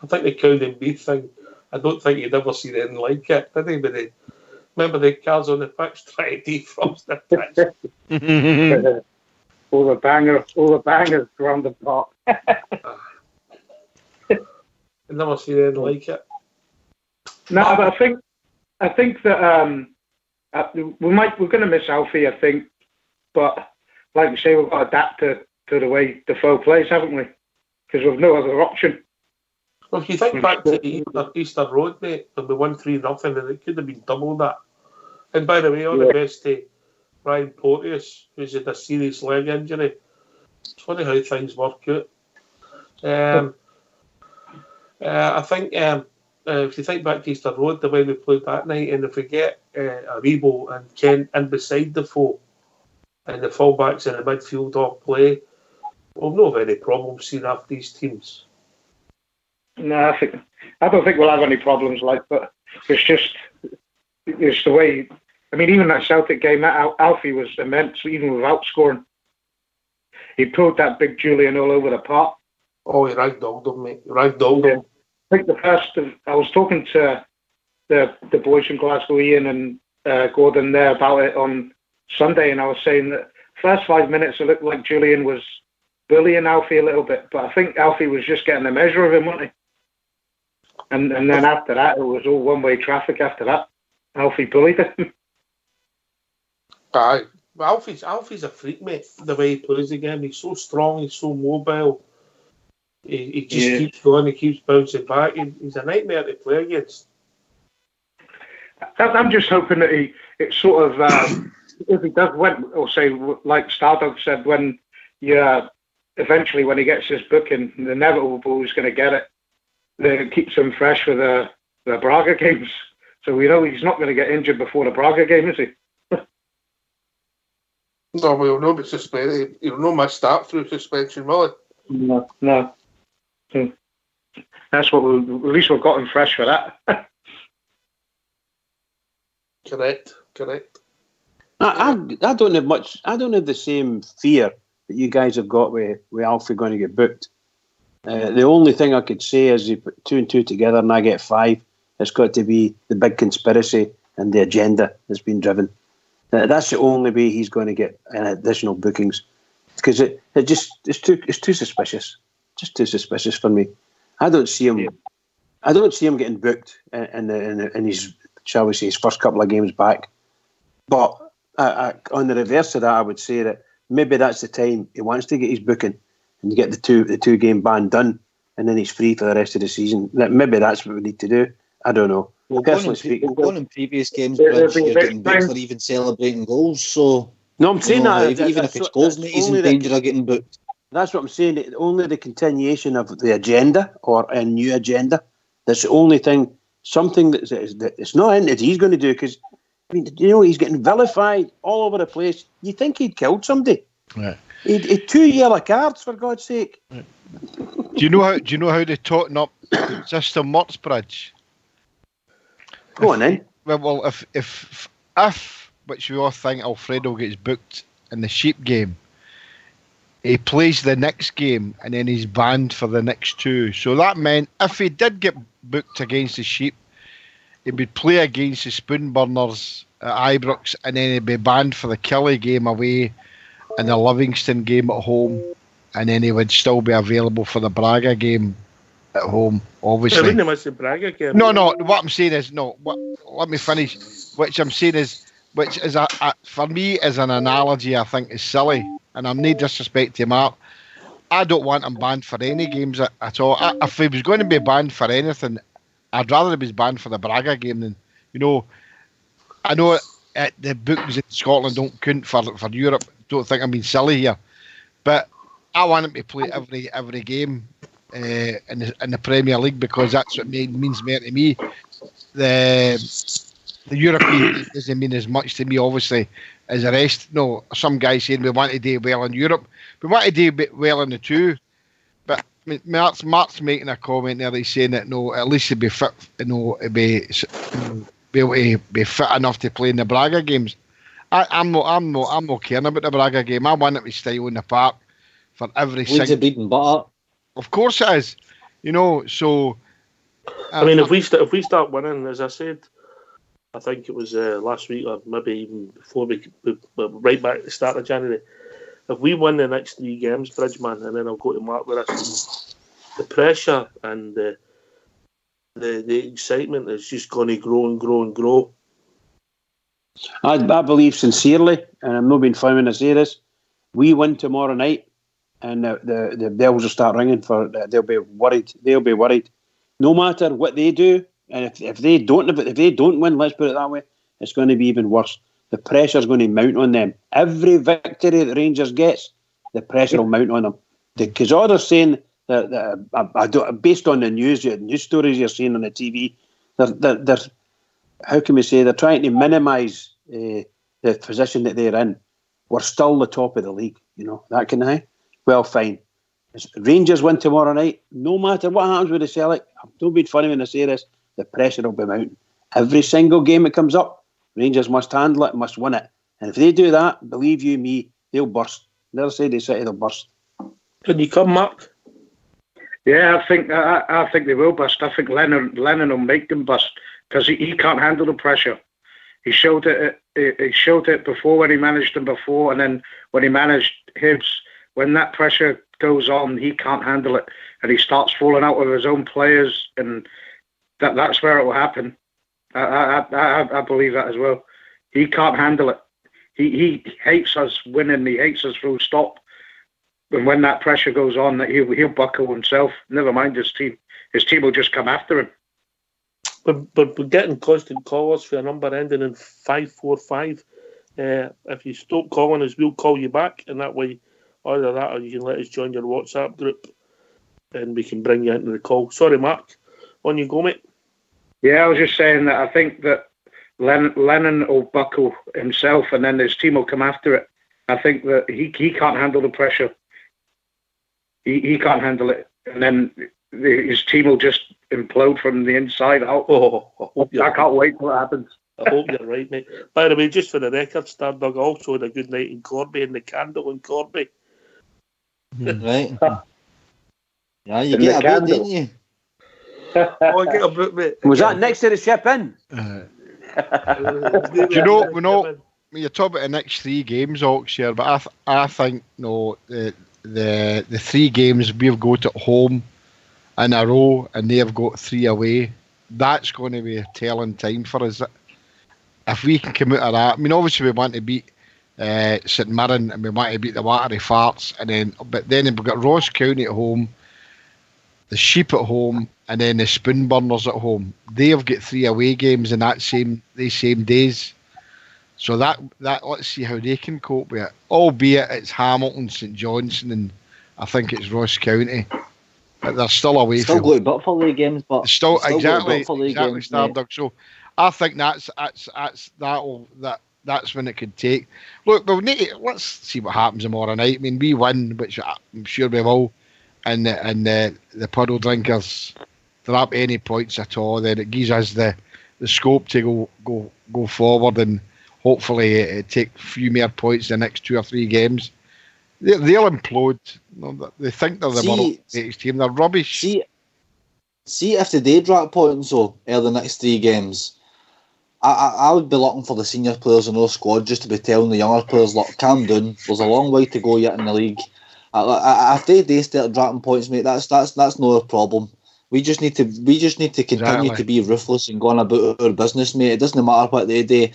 think the Calvin Beef thing, I don't think you'd ever seen anything like it, did he? Remember the cars on the pitch trying to defrost the pitch? all the bangers around the park. I've never seen anything like it. No, but I think that we're going to miss Alfie, I think. But like you say, we've got to adapt to the way Defoe plays, haven't we? Because we've no other option. Well, if you think back to Easter Road, mate, when we won 3-0, and it could have been double that. And by the way, all the best to Ryan Porteous, who's had a serious leg injury. It's funny how things work out. I think if you think back to Easter Road, the way we played that night, and if we get Aribo and Kent in beside Defoe, and the fullbacks in the midfield all play, we'll not have any problems seeing off these teams. No, I don't think we'll have any problems, but it's the way. I mean, even that Celtic game, Alfie was immense, even without scoring. He pulled that big Julian all over the park. Oh, he ragdolled him, mate. Him. I think I was talking to the boys from Glasgow, Ian and Gordon there about it on Sunday, and I was saying that first 5 minutes it looked like Julian was bullying Alfie a little bit, but I think Alfie was just getting the measure of him, wasn't he? And then after that, it was all one-way traffic after that. Alfie bullied him. Aye. Alfie's a freak, mate, the way he plays the game. He's so strong, he's so mobile. He just keeps going, he keeps bouncing back. He's a nightmare to play against. I'm just hoping that it sort of, if he does win, or say, like Stardog said, when you eventually when he gets his booking, the inevitable is going to get it. That keeps him fresh for the Braga games. So we know he's not going to get injured before the Braga game, is he? No, we'll not be suspended. He'll not miss that through suspension, will he? No. That's what at least we've got him fresh for that. Correct. I don't have much. I don't have the same fear that you guys have got with Alfie going to get booked. The only thing I could say is you put 2 and 2 together and I get 5. It's got to be the big conspiracy and the agenda that's been driven. That's the only way he's going to get additional bookings, because it's too suspicious. Just too suspicious for me. I don't see him. I don't see him getting booked in his, shall we say, his first couple of games back. But on the reverse of that, I would say that maybe that's the time he wants to get his booking and get the two game ban done, and then he's free for the rest of the season. Maybe that's what we need to do. I don't know. Well, going in previous games, Bridge, you're getting booked for even celebrating goals. So no, I'm saying that even if it's goals, mate, he's in danger of getting booked. That's what I'm saying. Only the continuation of the agenda or a new agenda. That's the only thing. Something that it's not in that he's going to do, because I mean, he's getting vilified all over the place. You think he'd killed somebody? Right. He 2 yellow cards, for God's sake. Right. Do you know how they totten up the system works, Bridge? Go on then. Well, if which we all think Alfredo gets booked in the Sheep game, he plays the next game and then he's banned for the next 2. So that meant if he did get booked against the Sheep, he would play against the Spoonburners at Ibrox, and then he'd be banned for the Kelly game away and the Livingston game at home, and then he would still be available for the Braga game at home, obviously. I wouldn't miss the Braga game. No, what I'm saying is, let me finish. Which I'm saying is, which is for me is an analogy I think is silly, and I'm no disrespect to Mark. I don't want him banned for any games at all. If he was going to be banned for anything, I'd rather he was banned for the Braga game than, I know the bookings in Scotland don't count for Europe. Don't think I'm being silly here, but I want him to play every game in the Premier League, because that's what means more to me. The European doesn't mean as much to me, obviously, as the rest. No, some guys saying we want to do well in Europe, we want to do well in the 2. But I mean, Mark's making a comment there. He's saying that at least he'd be fit, be able to be fit enough to play in the Braga games. I'm not caring about the Braga game. I want it to stay on the park for every single. Bread and butter. Of course it is. So. I mean, if we start winning, as I said, I think it was last week or maybe even before we right back at the start of January. If we win the next 3 games, Bridgeman, and then I'll go to Mark with us, the pressure and the excitement is just going to grow and grow and grow. I believe sincerely, and I'm not being funny when I say this, we win tomorrow night, and the bells will start ringing they'll be worried. They'll be worried, no matter what they do, and if they don't win, let's put it that way, it's going to be even worse. The pressure's going to mount on them. Every victory that Rangers gets, the pressure will mount on them. Because all they're saying that based on the news stories you're seeing on the TV, they're how can we say, they're trying to minimise the position that they're in. We're still the top of the league, that kind of thing. Well, fine. Rangers win tomorrow night, no matter what happens with the Celtic, don't be funny when I say this, the pressure will be mounting. Every single game that comes up, Rangers must handle it, must win it. And if they do that, believe you me, they'll burst. Never say they say they'll burst. Can you come, Mark? Yeah, I think they will burst. I think Lennon will make them burst, because he can't handle the pressure. He showed it before when he managed them before, and then when he managed Hibs, when that pressure goes on, he can't handle it, and he starts falling out with his own players, and that's where it will happen. I believe that as well. He can't handle it. He hates us winning. He hates us full stop. And when that pressure goes on, that he'll buckle himself. Never mind his team. His team will just come after him. But we're getting constant callers for a number ending in 545. If you stop calling us, we'll call you back, and that way Either that, or you can let us join your WhatsApp group, and we can bring you into the call. Sorry, Mark. On you go, mate. Yeah, I was just saying that I think that Lennon will buckle himself, and then his team will come after it. I think that he can't handle the pressure. He can't handle it, and then his team will just implode from the inside out. I can't wait till it happens. I hope you're right, mate. By the way, just for the record, Stardog also had a good night in Corby and the candle in Corby. Right. Yeah, you get a boot, didn't you? I get a boot, mate. Was that next to the ship in? Do you know, when you're talking about the next 3 games, Oxshire, but I think the 3 games we've got at home in a row, and they've got 3 away. That's going to be a telling time for us. If we can come out of that, I mean, obviously we want to beat St Mirren, and we want to beat the Watery Farts, but then we've got Ross County at home, the Sheep at home, and then the Spoonburners at home. They've got 3 away games in these same days. So that let's see how they can cope with it. Albeit it's Hamilton, St Johnstone, and I think it's Ross County. But they're still away. Still go to Buffalo games, but still exactly Stardug. So I think that's when it could take. Look, let's see what happens tomorrow night. I mean, we win, which I'm sure we will, and the puddle drinkers drop any points at all. Then it gives us the scope to go forward and hopefully take a few more points in the next 2 or 3 games. They'll implode. They think they're the world greatest team. They're rubbish. See if they drop points early the next 3 games. I would be looking for the senior players in our squad just to be telling the younger players, look, calm down. There's a long way to go yet in the league. If they start dropping points, mate, that's not a problem. We just need to continue to be ruthless and go on about our business, mate. It doesn't matter what they do.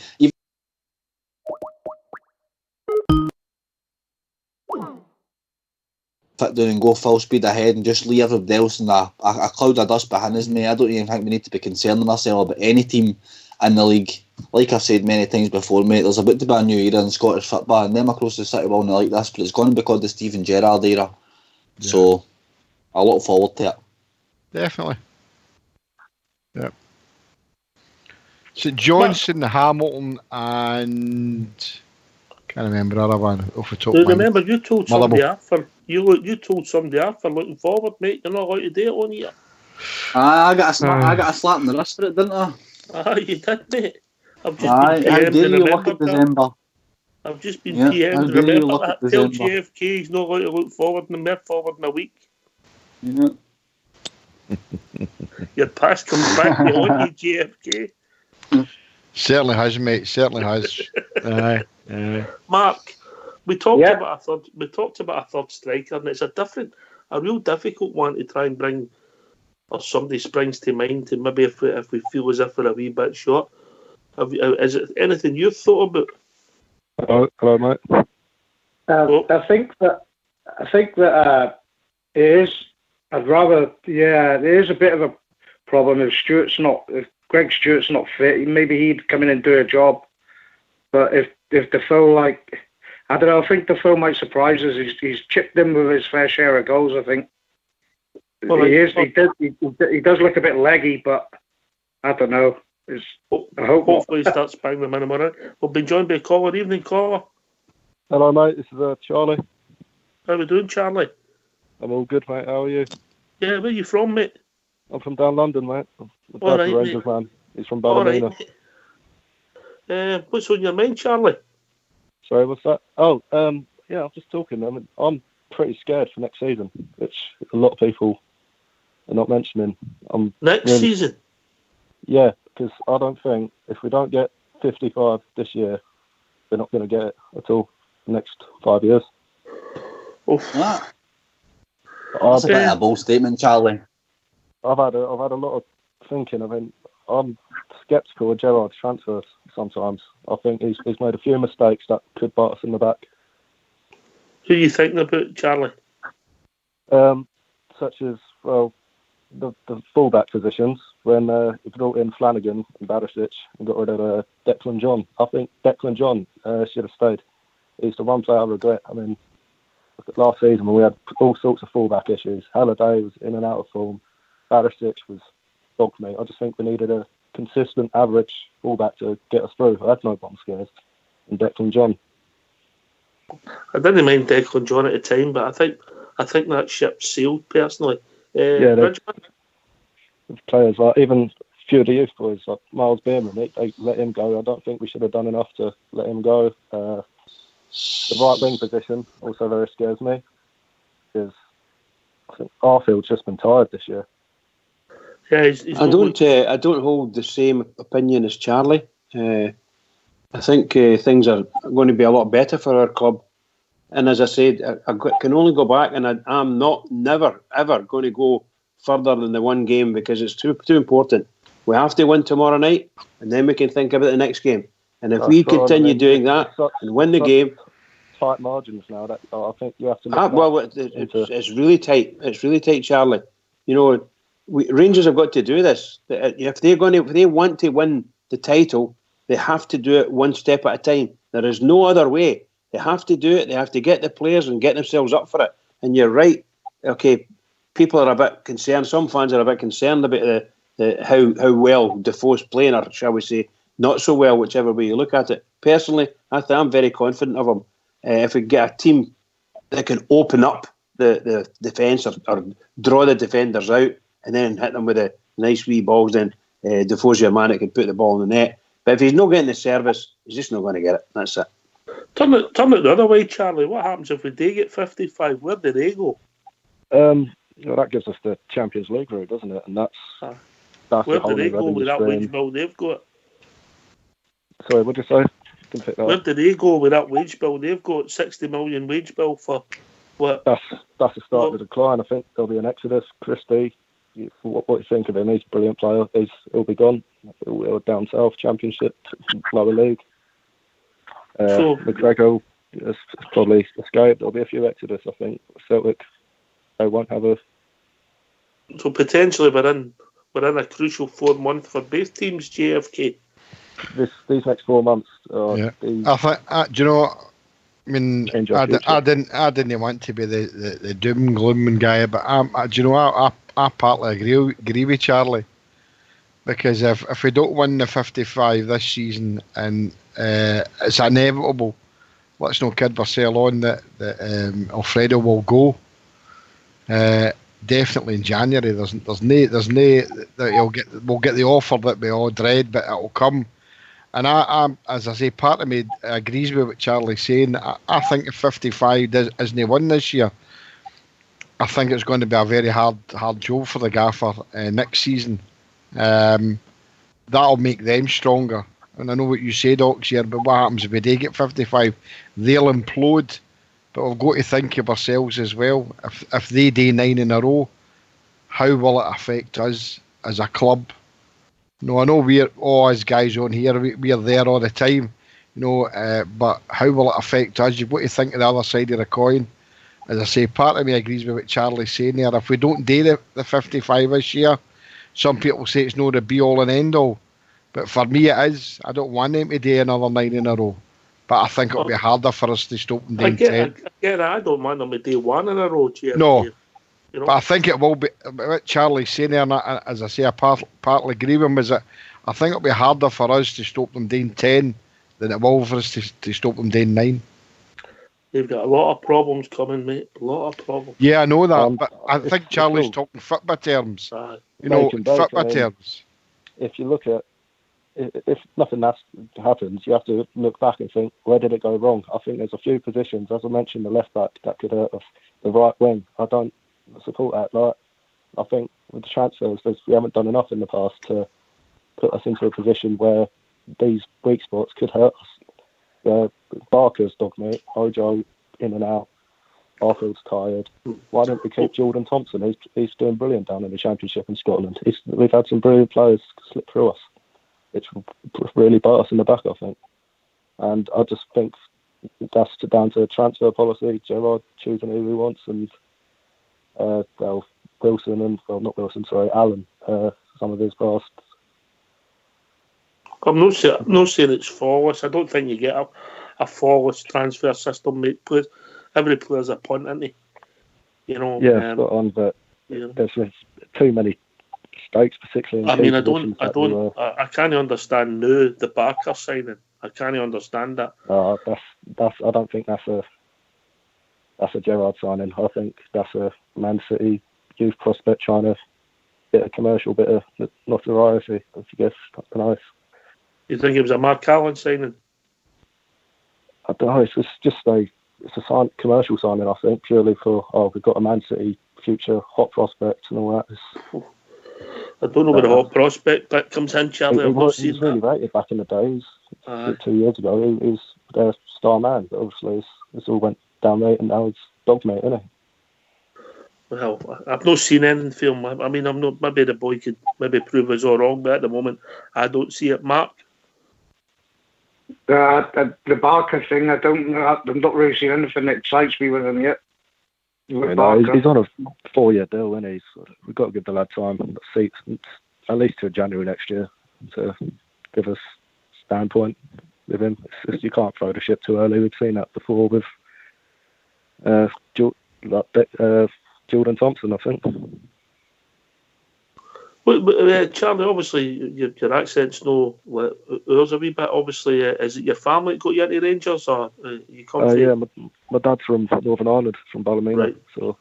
Fit down and go full speed ahead and just leave everybody else in a cloud of dust behind us, mate. I don't even think we need to be concerning ourselves about any team in the league. Like I've said many times before, mate, there's about to be a new era in Scottish football, and them across the city will not like this, but it's going to be called the Steven Gerrard era. Yeah. So I look forward to it. Definitely. Yeah. St Johnstone, Hamilton, and can't remember the other one off the top. Remember, you told somebody after you told somebody after looking forward, mate. You're not allowed to do it on here. I got a slap in the wrist for it, didn't I? You did, mate. I've just been PM'd and remembered that. I've just been PM'd and remembered that. Tell GFK he's not allowed to look forward and move forward in a week. Yeah. Your past comes back to haunt you, GFK. Certainly has, mate. Certainly has. Mark, we talked about a third striker, and it's a real difficult one to try and bring, or somebody springs to mind. To maybe if we feel as if we're a wee bit short, is it anything you've thought about? Hello, mate. I think that it is. I'd rather, there is a bit of a problem if Greg Stewart's not fit. Maybe he'd come in and do a job. But if Defoe, I don't know, I think Defoe might surprise us. He's chipped in with his fair share of goals, I think. Well, he does look a bit leggy, but I don't know. I hope hopefully he starts banging them in tomorrow. We'll be joined by a caller. Evening, caller. Hello, mate. This is Charlie. How are we doing, Charlie? I'm all good, mate. How are you? Yeah, where are you from, mate? I'm from down London, mate. All right, Rangers, man. He's from Ballymena. What's on your mind, Charlie? Sorry, what's that? Oh, I was just talking. I mean, I'm pretty scared for next season, which a lot of people are not mentioning. Season? Yeah, because I don't think if we don't get 55 this year, we're not going to get it at all the next 5 years. That's a bit of a bold statement, Charlie. I've had a lot of thinking. I mean, I'm sceptical of Gerrard's transfers sometimes. I think he's made a few mistakes that could bite us in the back. Who are you thinking about, Charlie? Such as, well, the fullback positions, when he brought in Flanagan and Barisic and got rid of Declan John. I think Declan John should have stayed. He's the one player I regret. I mean, last season when we had all sorts of fullback issues. Halliday was in and out of form. Barisic was dog meat. I just think we needed a consistent average fullback to get us through. I had no bomb scares. And Declan John. I didn't mind Declan John at the time, but I think that ship sailed personally. The players like even a few of the youth boys like Miles Beerman, they let him go. I don't think we should have done enough to let him go. The right wing position also very scares me because I think Arfield's just been tired this year. Yeah, I don't hold the same opinion as Charlie. I think things are going to be a lot better for our club. And as I said, I can only go back, and I'm never ever going to go further than the one game because it's too important. We have to win tomorrow night, and then we can think about the next game. And if we continue doing that and win the game, tight margins now. That I think you have to. It's really tight. It's really tight, Charlie. You know, Rangers have got to do this. If they want to win the title, they have to do it one step at a time. There is no other way. They have to do it. They have to get the players and get themselves up for it. And you're right. Okay, people are a bit concerned. Some fans are a bit concerned about how well Defoe's playing, or shall we say, not so well, whichever way you look at it. Personally, I'm very confident of him. If we get a team that can open up the defence or draw the defenders out and then hit them with the nice wee balls, then Defoe's your man that can put the ball in the net. But if he's not getting the service, he's just not going to get it. That's it. Turn it the other way, Charlie. What happens if we do get 55? Where do they go? Well, that gives us the Champions League route, doesn't it? And that's where do they go with that wage bill they've got? Sorry, what did you say? Didn't pick that Where up. do they go with that wage bill? They've got 60 million wage bill for what? That's the start of the decline. I think there'll be an exodus. Christie, what do you think of him? He's a brilliant player. He'll be gone. He'll down south, Championship, lower league. McGregor has probably escaped. There'll be a few exodus, I think. Celtic, they won't have a. So potentially we're in a crucial 4 month for both teams. JFK. These next 4 months. I think. Do you know? I mean, I didn't want to be the doom and gloom guy, but do you know? I partly agree with Charlie, because if we don't win the 55 this season, and it's inevitable, let's not kid ourselves on that Alfredo will go. Definitely in January. There's no that we'll get the offer that we all dread, but it'll come. And I as I say, part of me agrees with what Charlie's saying. I think if 55 isn't won this year, I think it's going to be a very hard job for the gaffer next season. That'll make them stronger. And I know what you said, Ox, here, but what happens if we do get 55? They'll implode. But we've got to think of ourselves as well. If they do 9 in a row, how will it affect us as a club? No, I know we're all as guys on here, we're there all the time, but how will it affect us? You've got to think of the other side of the coin. As I say, part of me agrees with what Charlie's saying there. If we don't do the 55 this year, some people say it's not the be-all and end-all. But for me it is. I don't want them to do another 9 in a row. But I think it'll be harder for us to stop them doing 10. I don't want them to do 1 in a row, JFK. No. But I think it will be, what Charlie's saying there, and as I say, I partly agree with him, is that I think it'll be harder for us to stop them doing 10 than it will for us to stop them doing 9. They've got a lot of problems coming, mate. A lot of problems. Yeah, I know that, but I think Charlie's talking football terms. Football terms. If you look at, if nothing happens, you have to look back and think, where did it go wrong? I think there's a few positions, as I mentioned, the left back that could hurt us. The right wing, I don't support that. Like, I think with the transfers, we haven't done enough in the past to put us into a position where these weak spots could hurt us. Barker's dog meat, Ojo in and out, Arfield's tired. Why don't we keep Jordan Thompson? He's doing brilliant down in the Championship in Scotland. We've had some brilliant players slip through us, which will really bite us in the back, I think. And I just think that's down to transfer policy, Gerrard choosing who he wants, and Allen, some of his past. I'm not saying it's flawless. I don't think you get a flawless transfer system, mate. every player's a punt, isn't he? You know. Yeah, spot on. But there's just too many stakes, particularly. I mean, I can't understand now the Barker signing. I can't understand that. That's. I don't think that's a Gerrard signing. I think that's a Man City youth prospect trying to bit of commercial, bit of notoriety. I guess that's nice. You think it was a Mark Allen signing? I don't know. It's just a commercial signing. I think purely for we've got a Man City future hot prospect and all that. I don't know where the hot prospect that comes in, Charlie. He was really rated back in the days. 2 years ago, he was their star man. But obviously, it's all went down rate, and now it's dogmate, isn't it? Well, I've not seen anything film. I mean, I'm not. Maybe the boy could maybe prove us all wrong, but at the moment, I don't see it. Mark. The Barker thing, I've not really seen anything that excites me with him yet. He's on a 4-year deal, isn't he? So we've got to give the lad time. At least to January next year to give us standpoint with him. It's just, you can't throw the ship too early. We've seen that before with Jordan Thompson, I think. But Charlie, obviously, your accent's no ours a wee bit. Obviously, is it your family that got you into Rangers, or you come from? Yeah, my dad's from Northern Ireland, from Ballymena, right. So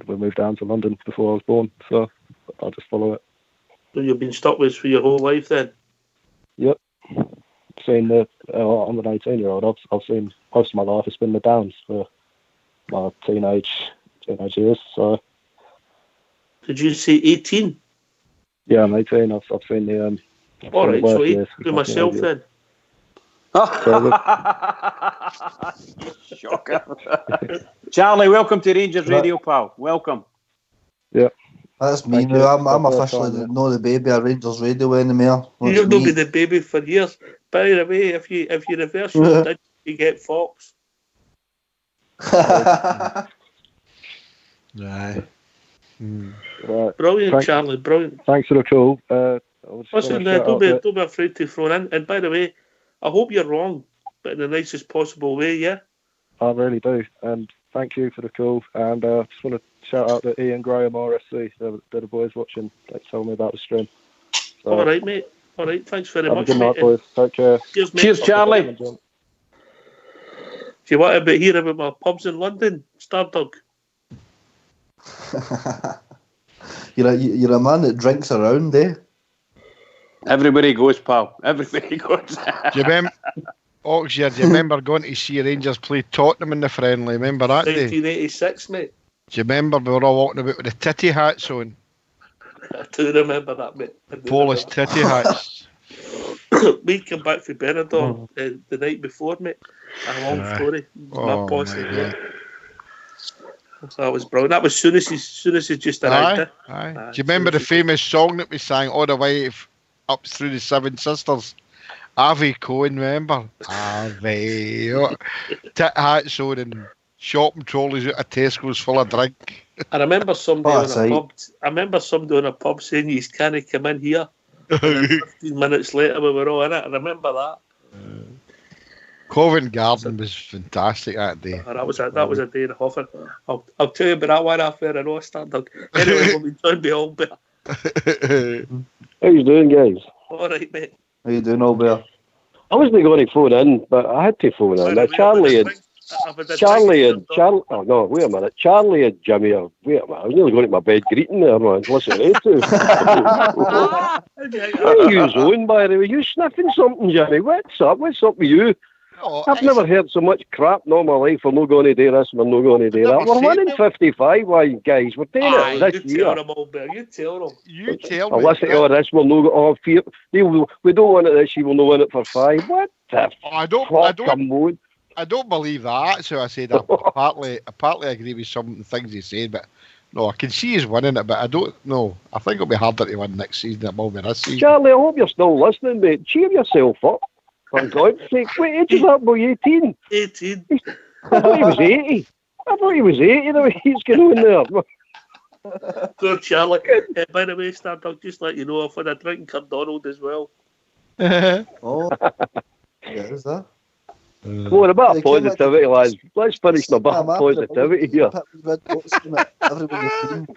we moved down to London before I was born, so I'll just follow it. So you've been stuck with for your whole life then? Yep. I'm an 18-year-old. I've seen most of my life. It's been the Downs for my teenage years. So. Did you say 18? Yeah, I'm 18. I've seen the. All right, so 8 to myself then. Shocker. Charlie, welcome to Rangers Radio, pal. Welcome. Yeah. That's me now. I'm officially not the baby of Rangers Radio anymore. You've not been the baby for years. By the way, if you reverse your digits, you get Fox. Right. Right. Brilliant, Charlie. Brilliant. Thanks for the call. Listen, don't be afraid to throw in. And by the way, I hope you're wrong, but in the nicest possible way, yeah? I really do. And thank you for the call. And I just want to shout out to Ian Graham, RSC. They're the boys watching. They told me about the stream. So, all right, mate. All right, thanks very much. Have a good night, boys. Take care. Cheers, mate. Cheers, Charlie. Do you want to hear about my pubs in London, Stardog? You're a man that drinks around, eh? Everybody goes, pal. Everybody goes. Do you remember, Oxford, do you remember going to see Rangers play Tottenham in the friendly? Remember that day? 1986, mate. Do you remember we were all walking about with the titty hats on? I do remember that, mate. Polish titty hats. We come back from Benidorm the night before, mate. A long story. My posse, mate. That was brilliant. That was soon as he just arrived. Aye. Do you remember the famous song that we sang all the way up through the Seven Sisters? Ave Cohen, remember? Ave. Tit hats on and shopping trolleys out of Tesco's full of drink. I remember somebody on a pub saying you can't come in here. 15 minutes later we were all in it. I remember that. Covent Garden was fantastic that day. That was a day in Hoffin. I'll tell you about that one after I know Stardog. Anyway, we'll be joined by Albert. How you doing, guys? All right, mate. How you doing, Albert? I wasn't going to phone in, but I had to phone in. Charlie and Jimmy are. Wait a minute, I was nearly going to my bed greeting there, man. Listen to you. What are you doing, by the way? You sniffing something, Jimmy? What's up? What's up with you? I've never heard so much crap in all my life. We're not going to do this, we're not going to do that. We're winning 55, why, guys? We're doing it this year. You tell them. You tell me. Listen to all this, we're not going to we don't win it this year, we'll not win it for 5. What the I don't believe that. So I said I partly agree with some of the things he said, but no, I can see he's winning it, but I don't know. I think it'll be harder to win next season than it will be this season. Charlie, I hope you're still listening, mate. Cheer yourself up. For God's sake, what age is that boy? 18? 18. I thought he was 80. The way he's going on there. Good, Charlie. By the way, Stardog, just let you know, I've had a drink in Cardonald as well. Oh. Yeah, is that? Come on, a bit of positivity, lads. Let's finish my bit of positivity here. Everywhere you've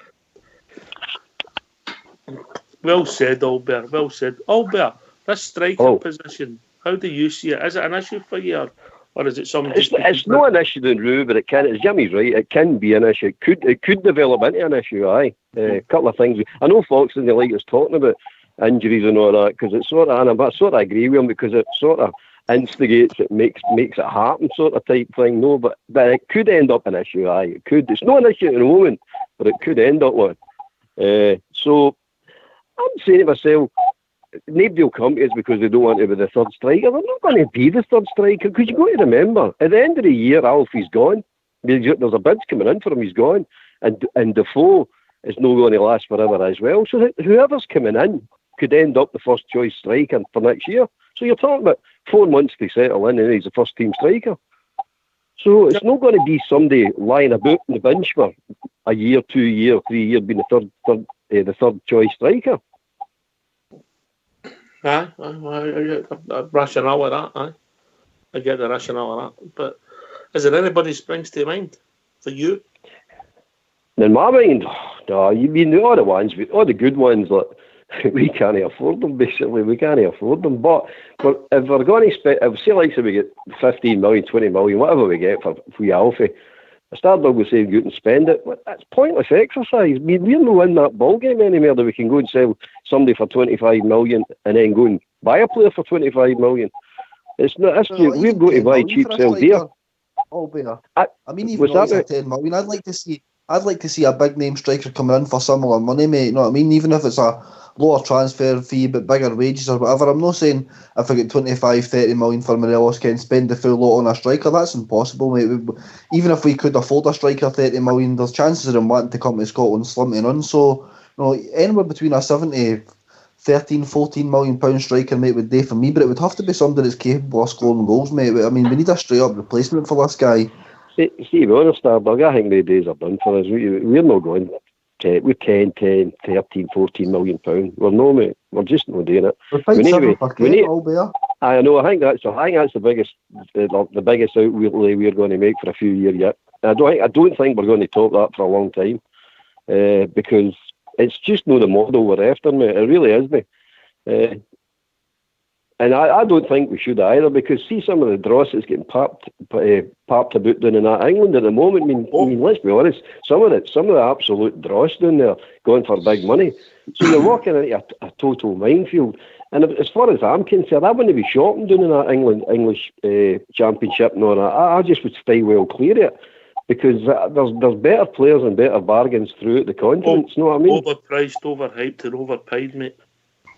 been. Well said, Albert. Well said. Albert, this striker position, how do you see it? Is it an issue for you, or is it something? It's not an issue in Rue, but it can. As Jimmy's right, it can be an issue. It could develop into an issue. Aye, a couple of things. I know Fox and the like is talking about injuries and all that because it's sort of, and I sort of agree with him because it sort of instigates it, makes it happen, sort of type thing. No, but it could end up an issue. Aye, it could. It's not an issue at the moment, but it could end up one. So I'm saying to myself, nobody will come to us because they don't want to be the third striker. They're not going to be the third striker because you've got to remember, at the end of the year, Alfie's gone. There's a bid coming in for him, he's gone. And Defoe is not going to last forever as well. So whoever's coming in could end up the first choice striker for next year. So you're talking about 4 months to settle in and he's a first team striker. So it's not going to be somebody lying about in the bench for a year, 2 years, 3 years being the third choice striker. Aye, I rationale with that. Aye, I get the rationale of that. But is there anybody springs to mind for you? In my mind, no. You mean all the ones, all the good ones. Like we can't afford them. Basically, we can't afford them. But if we're going to spend, if say like we get 15 million, 20 million, whatever we get for Alfie, I started with saying go out and spend it. But that's pointless exercise. I mean, we're not in that ball game anymore that we can go and sell somebody for 25 million and then go and buy a player for 25 million. It's not. We've got to buy cheap, sell dear. I mean, even though it's 10 million, I'd like to see a big name striker coming in for similar money, mate. You know what I mean? Even if it's a lower transfer fee but bigger wages or whatever. I'm not saying if I get 25, 30 million for Morelos, can spend the full lot on a striker. That's impossible, mate. Even if we could afford a striker 30 million, there's chances of him wanting to come to Scotland slimming on. So, you know, anywhere between a 70, 13, 14 million pound striker, mate, would do for me, but it would have to be somebody that's capable of scoring goals, mate. I mean, we need a straight up replacement for this guy. See, to be honest, Starberg, I think the days are done for us. We're not going. We're 10, 13, 14 million pounds. We're no, mate. We're just not doing it. I know. I think that's the biggest, the biggest outlay we're going to make for a few years yet. I don't think we're going to top that for a long time, because it's just not the model we're after, mate. It really is, mate. And I don't think we should either, because see some of the dross that's getting popped about down in that England at the moment. I mean, let's be honest, some of the absolute dross down there going for big money. So you're walking into a total minefield. And as far as I'm concerned, I wouldn't be shopping down in that English Championship and all that. I just would stay well clear of it, because there's better players and better bargains throughout the continent. You know what I mean? Overpriced, overhyped, and overpaid, mate.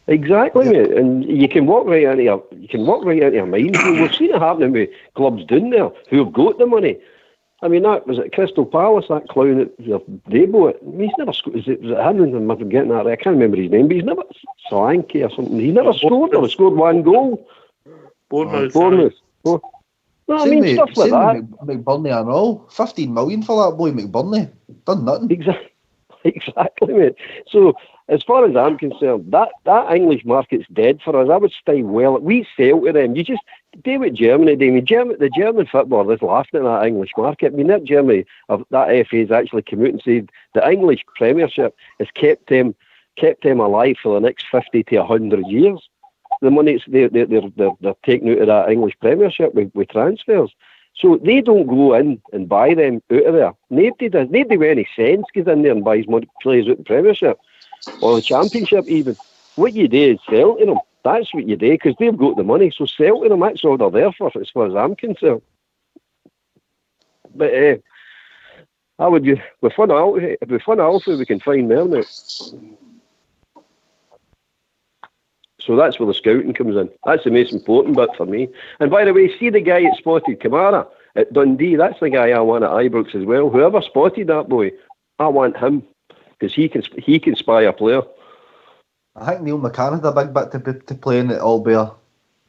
Exactly, mate. And you can walk right into a minefield. We've seen it happening with clubs down there who've got the money. I mean, that was at Crystal Palace, that clown that they bought. I mean, he's never scored. Was it him? I'm forgetting that. I can't remember his name, but he's never Solanke or something. He's never scored. Or scored one goal. Bournemouth. No, I mean, stuff like that. McBurney, I know. 15 million for that boy, McBurney. Done nothing. Exactly, mate. So, as far as I'm concerned, that English market's dead for us. I would stay well. We sell to them. You just do what Germany do. The German football is laughing at that English market. I mean, that Germany, that FA has actually come out and said the English Premiership has kept them alive for the next 50 to 100 years. The money they're taking out of that English Premiership with transfers. So they don't go in and buy them out of there. Nobody does. Nobody with any sense goes in there and buys players out the Premiership or the Championship even. What you do is sell to them. That's what you do, because they've got the money. So sell to them. That's all they're there for, as far as I'm concerned. But I would be with fun Alfie, we can find them now. So that's where the scouting comes in. That's the most important bit for me. And by the way, see the guy that spotted Kamara at Dundee? That's the guy I want at Ibrox as well. Whoever spotted that boy, I want him, because he can spy a player. I think Neil McCann had a big bit to play in it, Albert.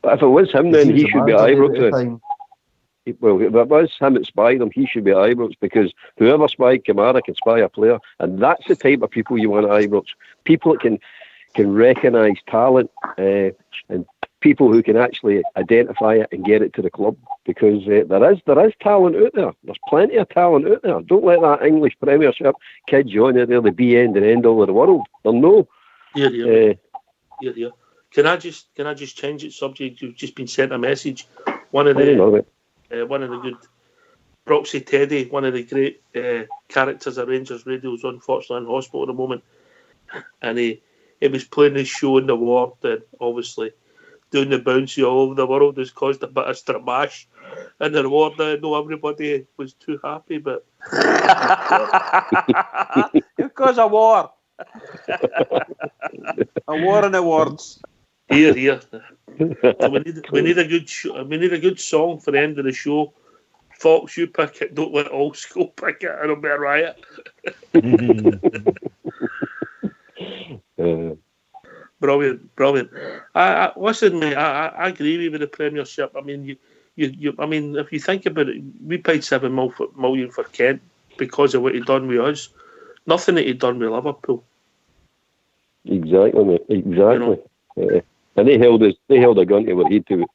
But if it was him, then he should be at Ibrox. Well, if it was him that spied him, he should be at Ibrox, because whoever spied Kamara can spy a player, and that's the type of people you want at Ibrox. People that can can recognise talent and people who can actually identify it and get it to the club, because there is talent out there. There's plenty of talent out there. Don't let that English Premiership kid you on there, they're the be end and end all of the world. They're no. Yeah. Can I just change it subject? You've just been sent a message. One of the good Proxy Teddy, one of the great characters of Rangers Radio, is unfortunately in hospital at the moment, and he was playing this show in the ward, and obviously doing the bouncy all over the world has caused a bit of stramash in the ward. I know everybody was too happy, but it caused a war. A war in awards. Here. So we need a good song for the end of the show. Fox, you pick it. Don't let all school pick it. It'll be a riot. Brilliant. Listen, mate. I agree with the Premiership. I mean, I mean, if you think about it, we paid $7 million for Kent because of what he done with us. Nothing that he done with Liverpool. Exactly, mate. Exactly. And they held a gun to what he'd to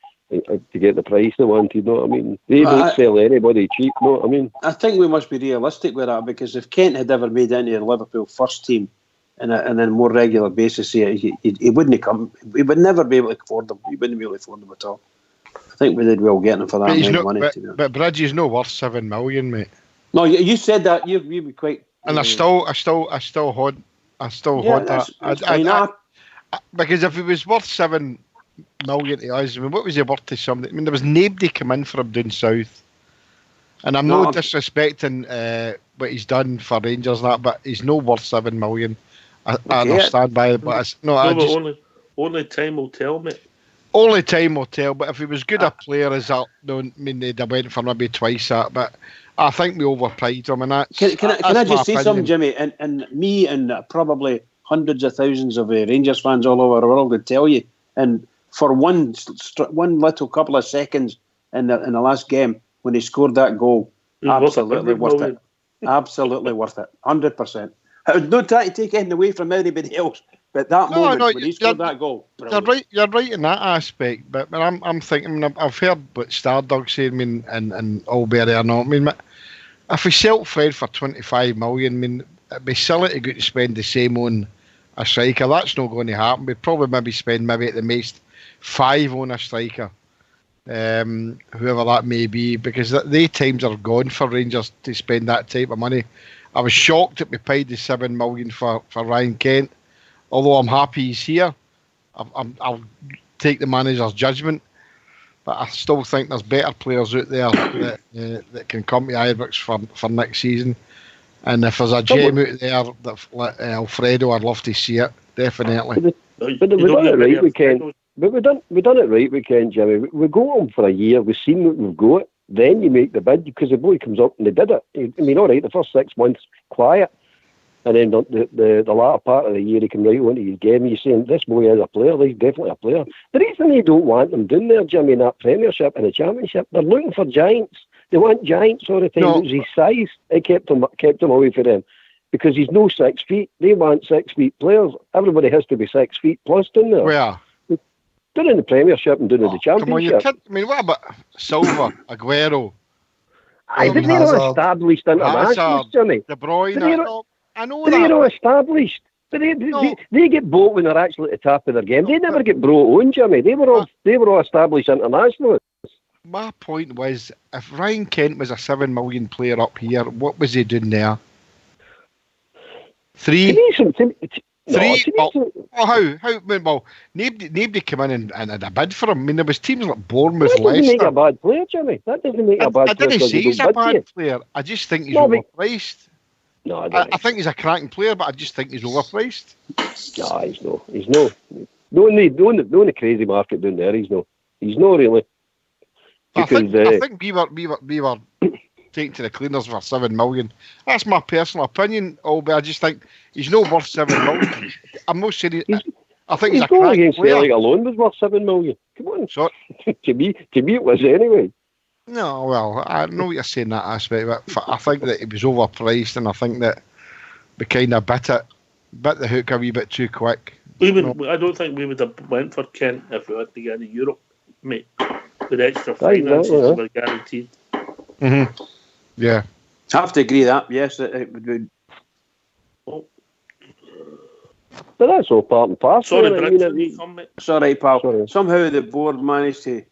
get the price they wanted. You know what I mean? They don't sell anybody cheap. You know what I mean? I think we must be realistic with that, because if Kent had ever made into the Liverpool first team on a more regular basis, he wouldn't come. We would never be able to afford them. We wouldn't be able to afford them at all. I think we did well getting him for that amount of money. But Bridge is no worth $7 million, mate. No, you said that. You were quite. And I still hold that. Because if he was worth $7 million to us, I mean, what was he worth to somebody? I mean, there was nobody come in for him down south. And I'm not disrespecting what he's done for Rangers and that, but he's no worth $7 million. I understand by it, but only time will tell, mate. Only time will tell. But if he was good a player as that, they'd have went for maybe twice that. But I think we overpaid him, and that's. Can I just say something, Jimmy? And me and probably hundreds of thousands of Rangers fans all over the world would tell you. And for one little couple of seconds in the last game when he scored that goal, absolutely worth it. Absolutely worth it. 100%. I was not trying to take anything away from anybody else, but that moment when he scored that goal, brilliant. You're right in that aspect. But I'm thinking, I've heard what Stardog said, I mean, and Albury or not. I mean, if we sell Fred for $25 million, I mean, it'd be silly to go to spend the same on a striker. That's not going to happen. We'd probably maybe spend at the most $5 on a striker, whoever that may be, because the times are gone for Rangers to spend that type of money. I was shocked that we paid the $7 million for Ryan Kent. Although I'm happy he's here, I'll take the manager's judgment. But I still think there's better players out there that can come to Ibrox for next season. And if there's a gem out there that Alfredo, I'd love to see it, definitely. But we done it right, we can. But we done it right, we can, Jimmy. We go on for a year. We've seen what we've got. Then you make the bid, because the boy comes up and they did it. I mean, all right, the first 6 months quiet, and then the latter part of the year he can right onto his game. You're saying this boy is a player. He's definitely a player. The reason they don't want them down there, Jimmy, in that Premiership and the Championship, they're looking for giants. They want giants all the time. No. It was his size. It kept him away from them, because he's no 6 feet. They want 6 feet players. Everybody has to be 6 feet plus down there. Where? Down in the Premiership and down in the Championship. Come on, you can't. I mean, what about Silva, Aguero? But they're all established internationals, Jimmy. De Bruyne. I know that. They're all established. They get bought when they're actually at the top of their game. They never get brought on, Jimmy. They were all established internationals. My point was, if Ryan Kent was a $7 million player up here, what was he doing there? 3. How? Well, nobody came in and had a bid for him. I mean, there was teams like Bournemouth, Leicester. That doesn't make a bad player, Jimmy. That doesn't make a bad player. I didn't say he's a bad player. I just think he's overpriced. No, I think he's a cracking player, but I just think he's overpriced. No, he's no. No in the crazy market down there. He's no really. Because, I think we were taken to the cleaners for $7 million. That's my personal opinion. But I just think he's not worth $7 million. I'm not saying I think he's a cracking against player. Celtic alone was worth $7 million. Come on, so, to me it was anyway. No, well, I know what you're saying that aspect, but I think that it was overpriced, and I think that we kind of bit the hook a wee bit too quick. I don't think we would have went for Kent if we had to get into Europe, mate. With extra finances that were guaranteed. Mm-hmm. Yeah. I have to agree that, yes, it would be. But that's all part and parcel. Sorry, it's all right, pal. Sorry. Somehow the board managed to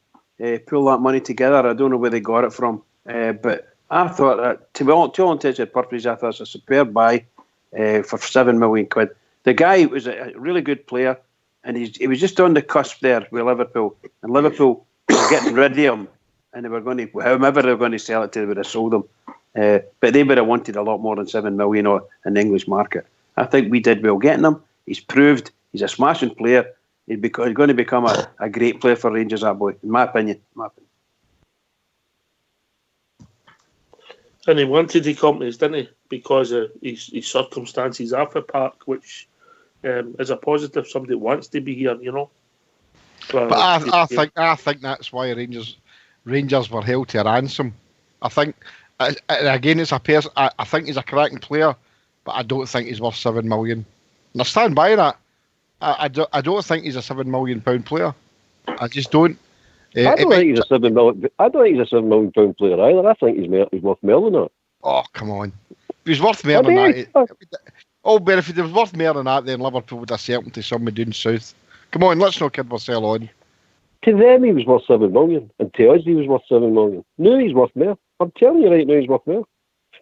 pull that money together. I don't know where they got it from, but I thought that, to all intents and purposes, I thought it was a superb buy for £7 million. The guy was a really good player, and he was just on the cusp there with Liverpool, and Liverpool were getting rid of him, and they were going to, however they were going to sell it to, they would have sold him. But they would have wanted a lot more than £7 million in the English market. I think we did well getting him. He's proved he's a smashing player. He's going to become a great player for Rangers, that boy, in my opinion. And he wanted the companies, didn't he? Because of his circumstances after Park, which is a positive. Somebody wants to be here, you know. But I think that's why Rangers were held to a ransom. I think, again, it's a person. I think he's a cracking player, but I don't think he's worth £7 million. And I stand by that. I don't think he's a £7 million player. I just don't. I don't think he's a £7 million. I don't think he's a £7 million player either. I think he's worth more than that. Oh, come on! If he's worth more than that. But if he was worth more than that, then Liverpool would have sent him to somebody down south. Come on, let's not kid ourselves on. To them, he was worth £7 million, and to us, he was worth £7 million. Now he's worth more. I'm telling you right now, he's worth more.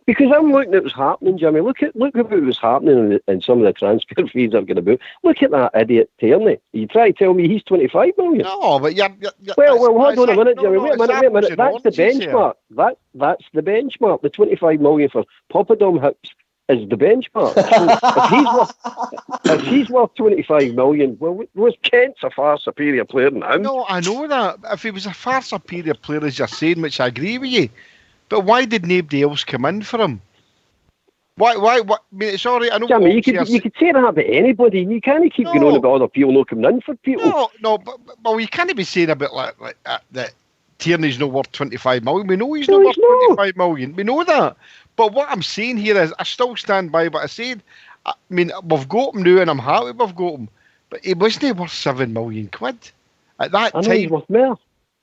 Because I'm looking at what's happening, Jimmy. Look at what was happening in some of the transfer fees I've got about. Look at that idiot Tierney. You try to tell me he's 25 million? No, but you're well, hold on a minute, Jimmy. Wait a minute. That's the benchmark. That's the benchmark. The 25 million for Poppadom Hips is the benchmark. So if he's worth 25 million, well, was Kent's a far superior player than him? No, I know that. If he was a far superior player, as you're saying, which I agree with you. But why did nobody else come in for him? Why? I mean, it's all right. I know. Jamie, you could say that about anybody. You can't keep going on about other people not coming in for people. No, but you can't be saying about like that. Tierney's not worth 25 million. We know he's not worth 25 million. We know that. But what I'm saying here is, I still stand by what I said. I mean, we've got him now, and I'm happy we've got him. But he wasn't worth £7 million at that time. He's worth more.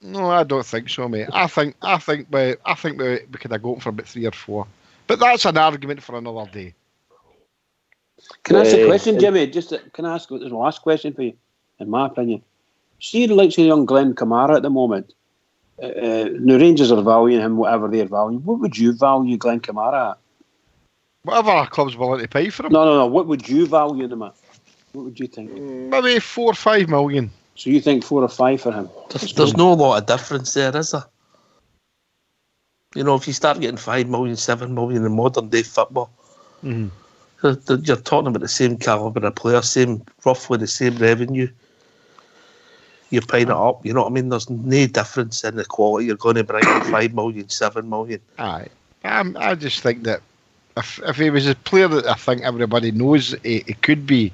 No, I don't think so, mate. I think we could have got him for about 3 or 4. But that's an argument for another day. Can I ask a question, Jimmy? Can I ask the last question for you? In my opinion, see the likes of young Glenn Kamara at the moment. The Rangers are valuing him whatever they're valuing. What would you value Glenn Kamara at? Whatever our club's willing to pay for him. No. What would you value them at? What would you think? Maybe 4 or 5 million. So you think 4 or 5 for him? There's no lot of difference there, is there? You know, if you start getting 5 million, 7 million in modern day football, you're talking about the same calibre of player, roughly the same revenue. You're paying it up, you know what I mean? There's no difference in the quality you're going to bring in 5 million, 7 million. Aye. I just think that if he was a player that I think everybody knows he could be,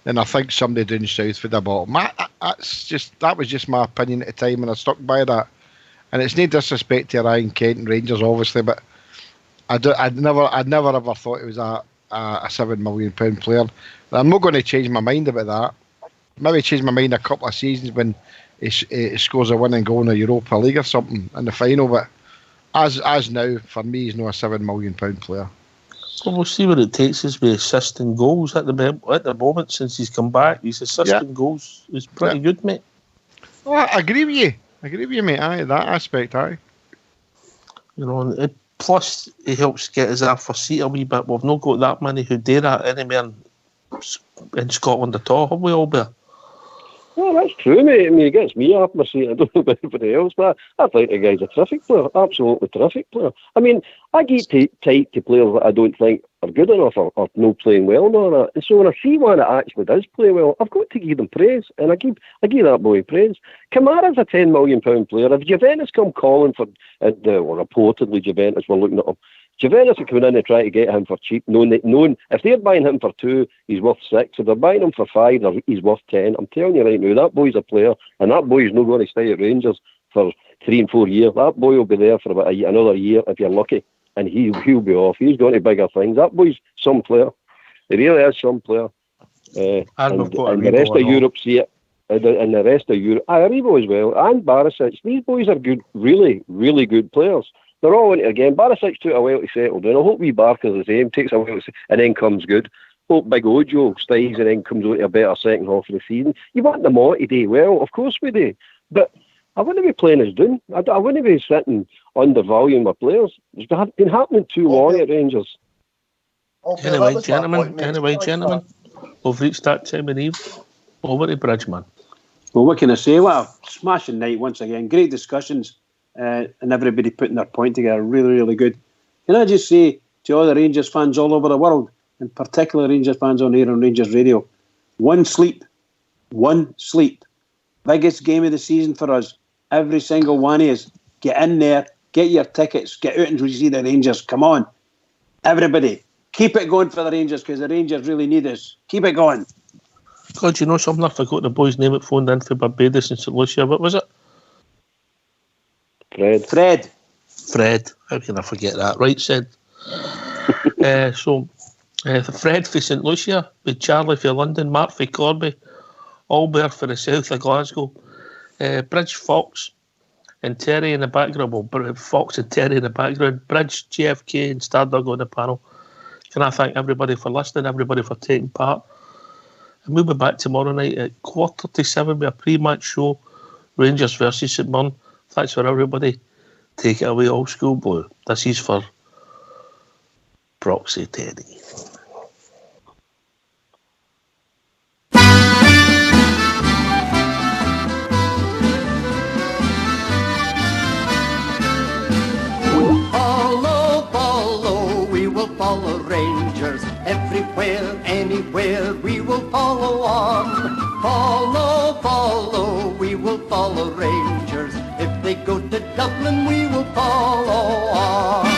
then I think somebody down south would have bought him. That was just my opinion at the time, and I stuck by that. And it's no disrespect to Ryan Kent and Rangers, obviously, but I'd never ever thought he was a £7 million player. And I'm not going to change my mind about that. Maybe change my mind a couple of seasons when he scores a winning goal in the Europa League or something in the final. But as now, for me, he's not a £7 million player. Well, we'll see what it takes us with assisting goals at the moment since he's come back. His assisting goals is pretty good, mate. Well, I agree with you, mate. Aye, that aspect, aye. You know, plus he helps get us off our seat a wee bit. We've not got that many who do that anywhere in Scotland at all, have we, Albert? Well, that's true, mate. I mean, it gets me off my seat. I don't know about anybody else, but I think the guy's a terrific player. Absolutely terrific player. I mean, I get tight to players that I don't think are good enough or not playing well and all that. And so when I see one that actually does play well, I've got to give them praise. And I give that boy praise. Kamara's a £10 million player. If Juventus come calling for, or reportedly Juventus were looking at him, Juventus are coming in and trying to get him for cheap, knowing if they're buying him for 2, he's worth 6. If they're buying him for 5, he's worth 10. I'm telling you right now, that boy's a player, and that boy's not going to stay at Rangers for 3 and 4 years. That boy will be there for about another year if you're lucky, and he'll be off. He's going to bigger things. That boy's some player. He really is some player. And the rest of Europe see it. And the rest of Europe, Aribo as well, and Barisic. These boys are good, really, really good players. They're all in it again. Barisic took a while to settle down. I hope wee Barker's the same, takes a while to and then comes good. Hope Big Ojo stays and then comes on to a better second half of the season. You want them all to do well, of course we do. But I wouldn't be playing as doing. I wouldn't be sitting undervaluing my players. It's been happening too long at Rangers. Anyway, gentlemen, we've reached that time of the evening. Over to Bridgeman. Well, what can I say? What a smashing night once again. Great discussions and everybody putting their point together. Really, really good. Can I just say to all the Rangers fans all over the world, in particular Rangers fans on air on Rangers Radio, one sleep. Biggest game of the season for us. Every single one of us. Get in there, get your tickets, get out and see the Rangers. Come on. Everybody, keep it going for the Rangers because the Rangers really need us. Keep it going. God, you know something? I forgot the boy's name that phoned in for Barbados and St. Lucia. What was it? Fred. How can I forget that? Right, said. Fred for St. Lucia, with Charlie for London, Mark for Corby, Albert for the south of Glasgow, Bridge Fox and Terry in the background. Well, Fox and Terry in the background. Bridge, JFK and Stardog on the panel. Can I thank everybody for listening, everybody for taking part? And we'll be back tomorrow night at 7:15 with a pre-match show, Rangers versus St Mirren. Thanks for everybody. Take it away, Old School Blue. This is for Proxy Teddy. Follow, we will follow Rangers. Everywhere, anywhere, we will follow on. Follow, we will follow Rangers. If they go to Dublin, we will follow on.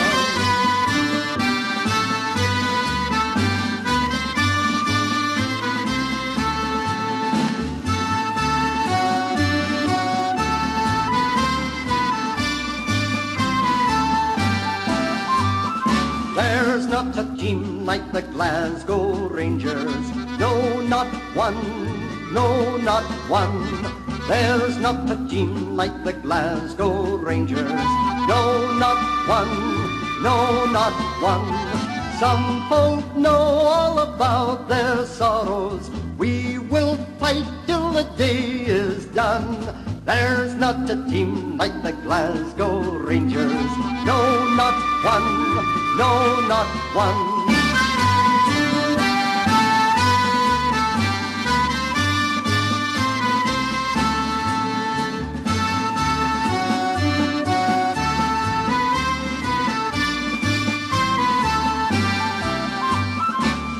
There's not a team like the Glasgow Rangers. No, not one. No, not one. There's not a team like the Glasgow Rangers. No, not one. No, not one. Some folk know all about their sorrows. We will fight till the day is done. There's not a team like the Glasgow Rangers. No, not one. No, not one.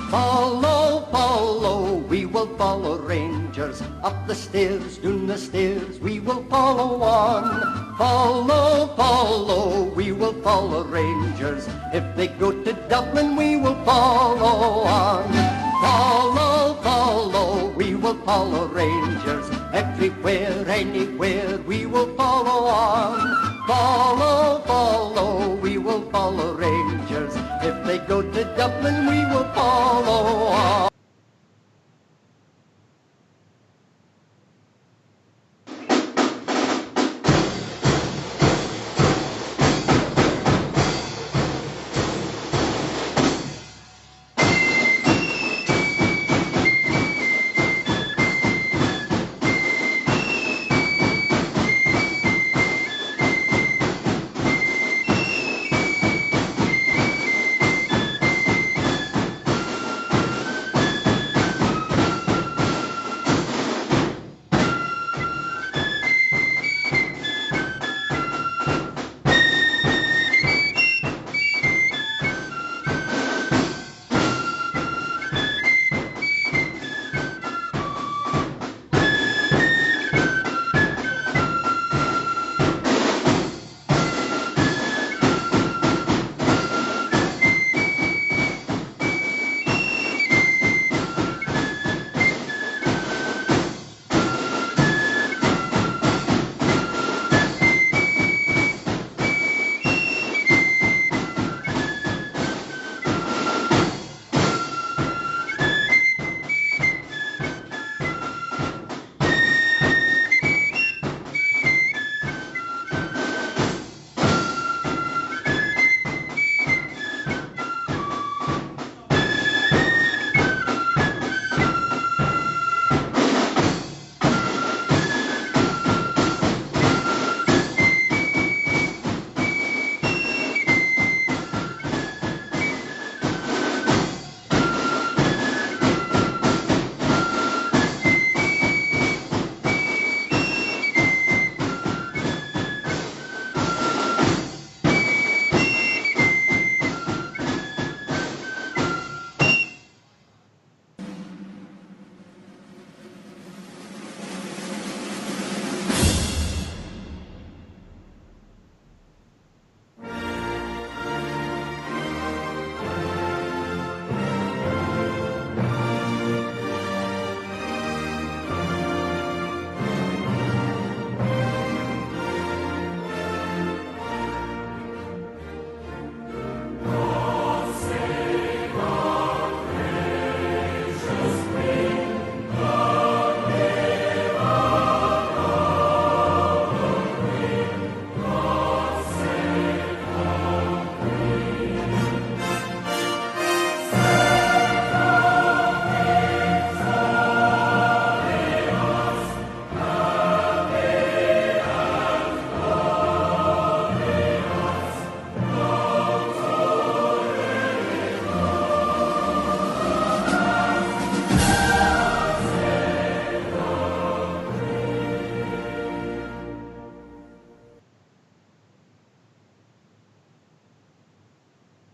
Follow, we will follow Rangers. Up the stairs, down the stairs, we will follow on. Follow, we will follow Rangers. If they go to Dublin, we will follow on. Follow, we will follow Rangers. Everywhere, anywhere, we will follow on. Follow, we will follow Rangers. If they go to Dublin, we will follow on.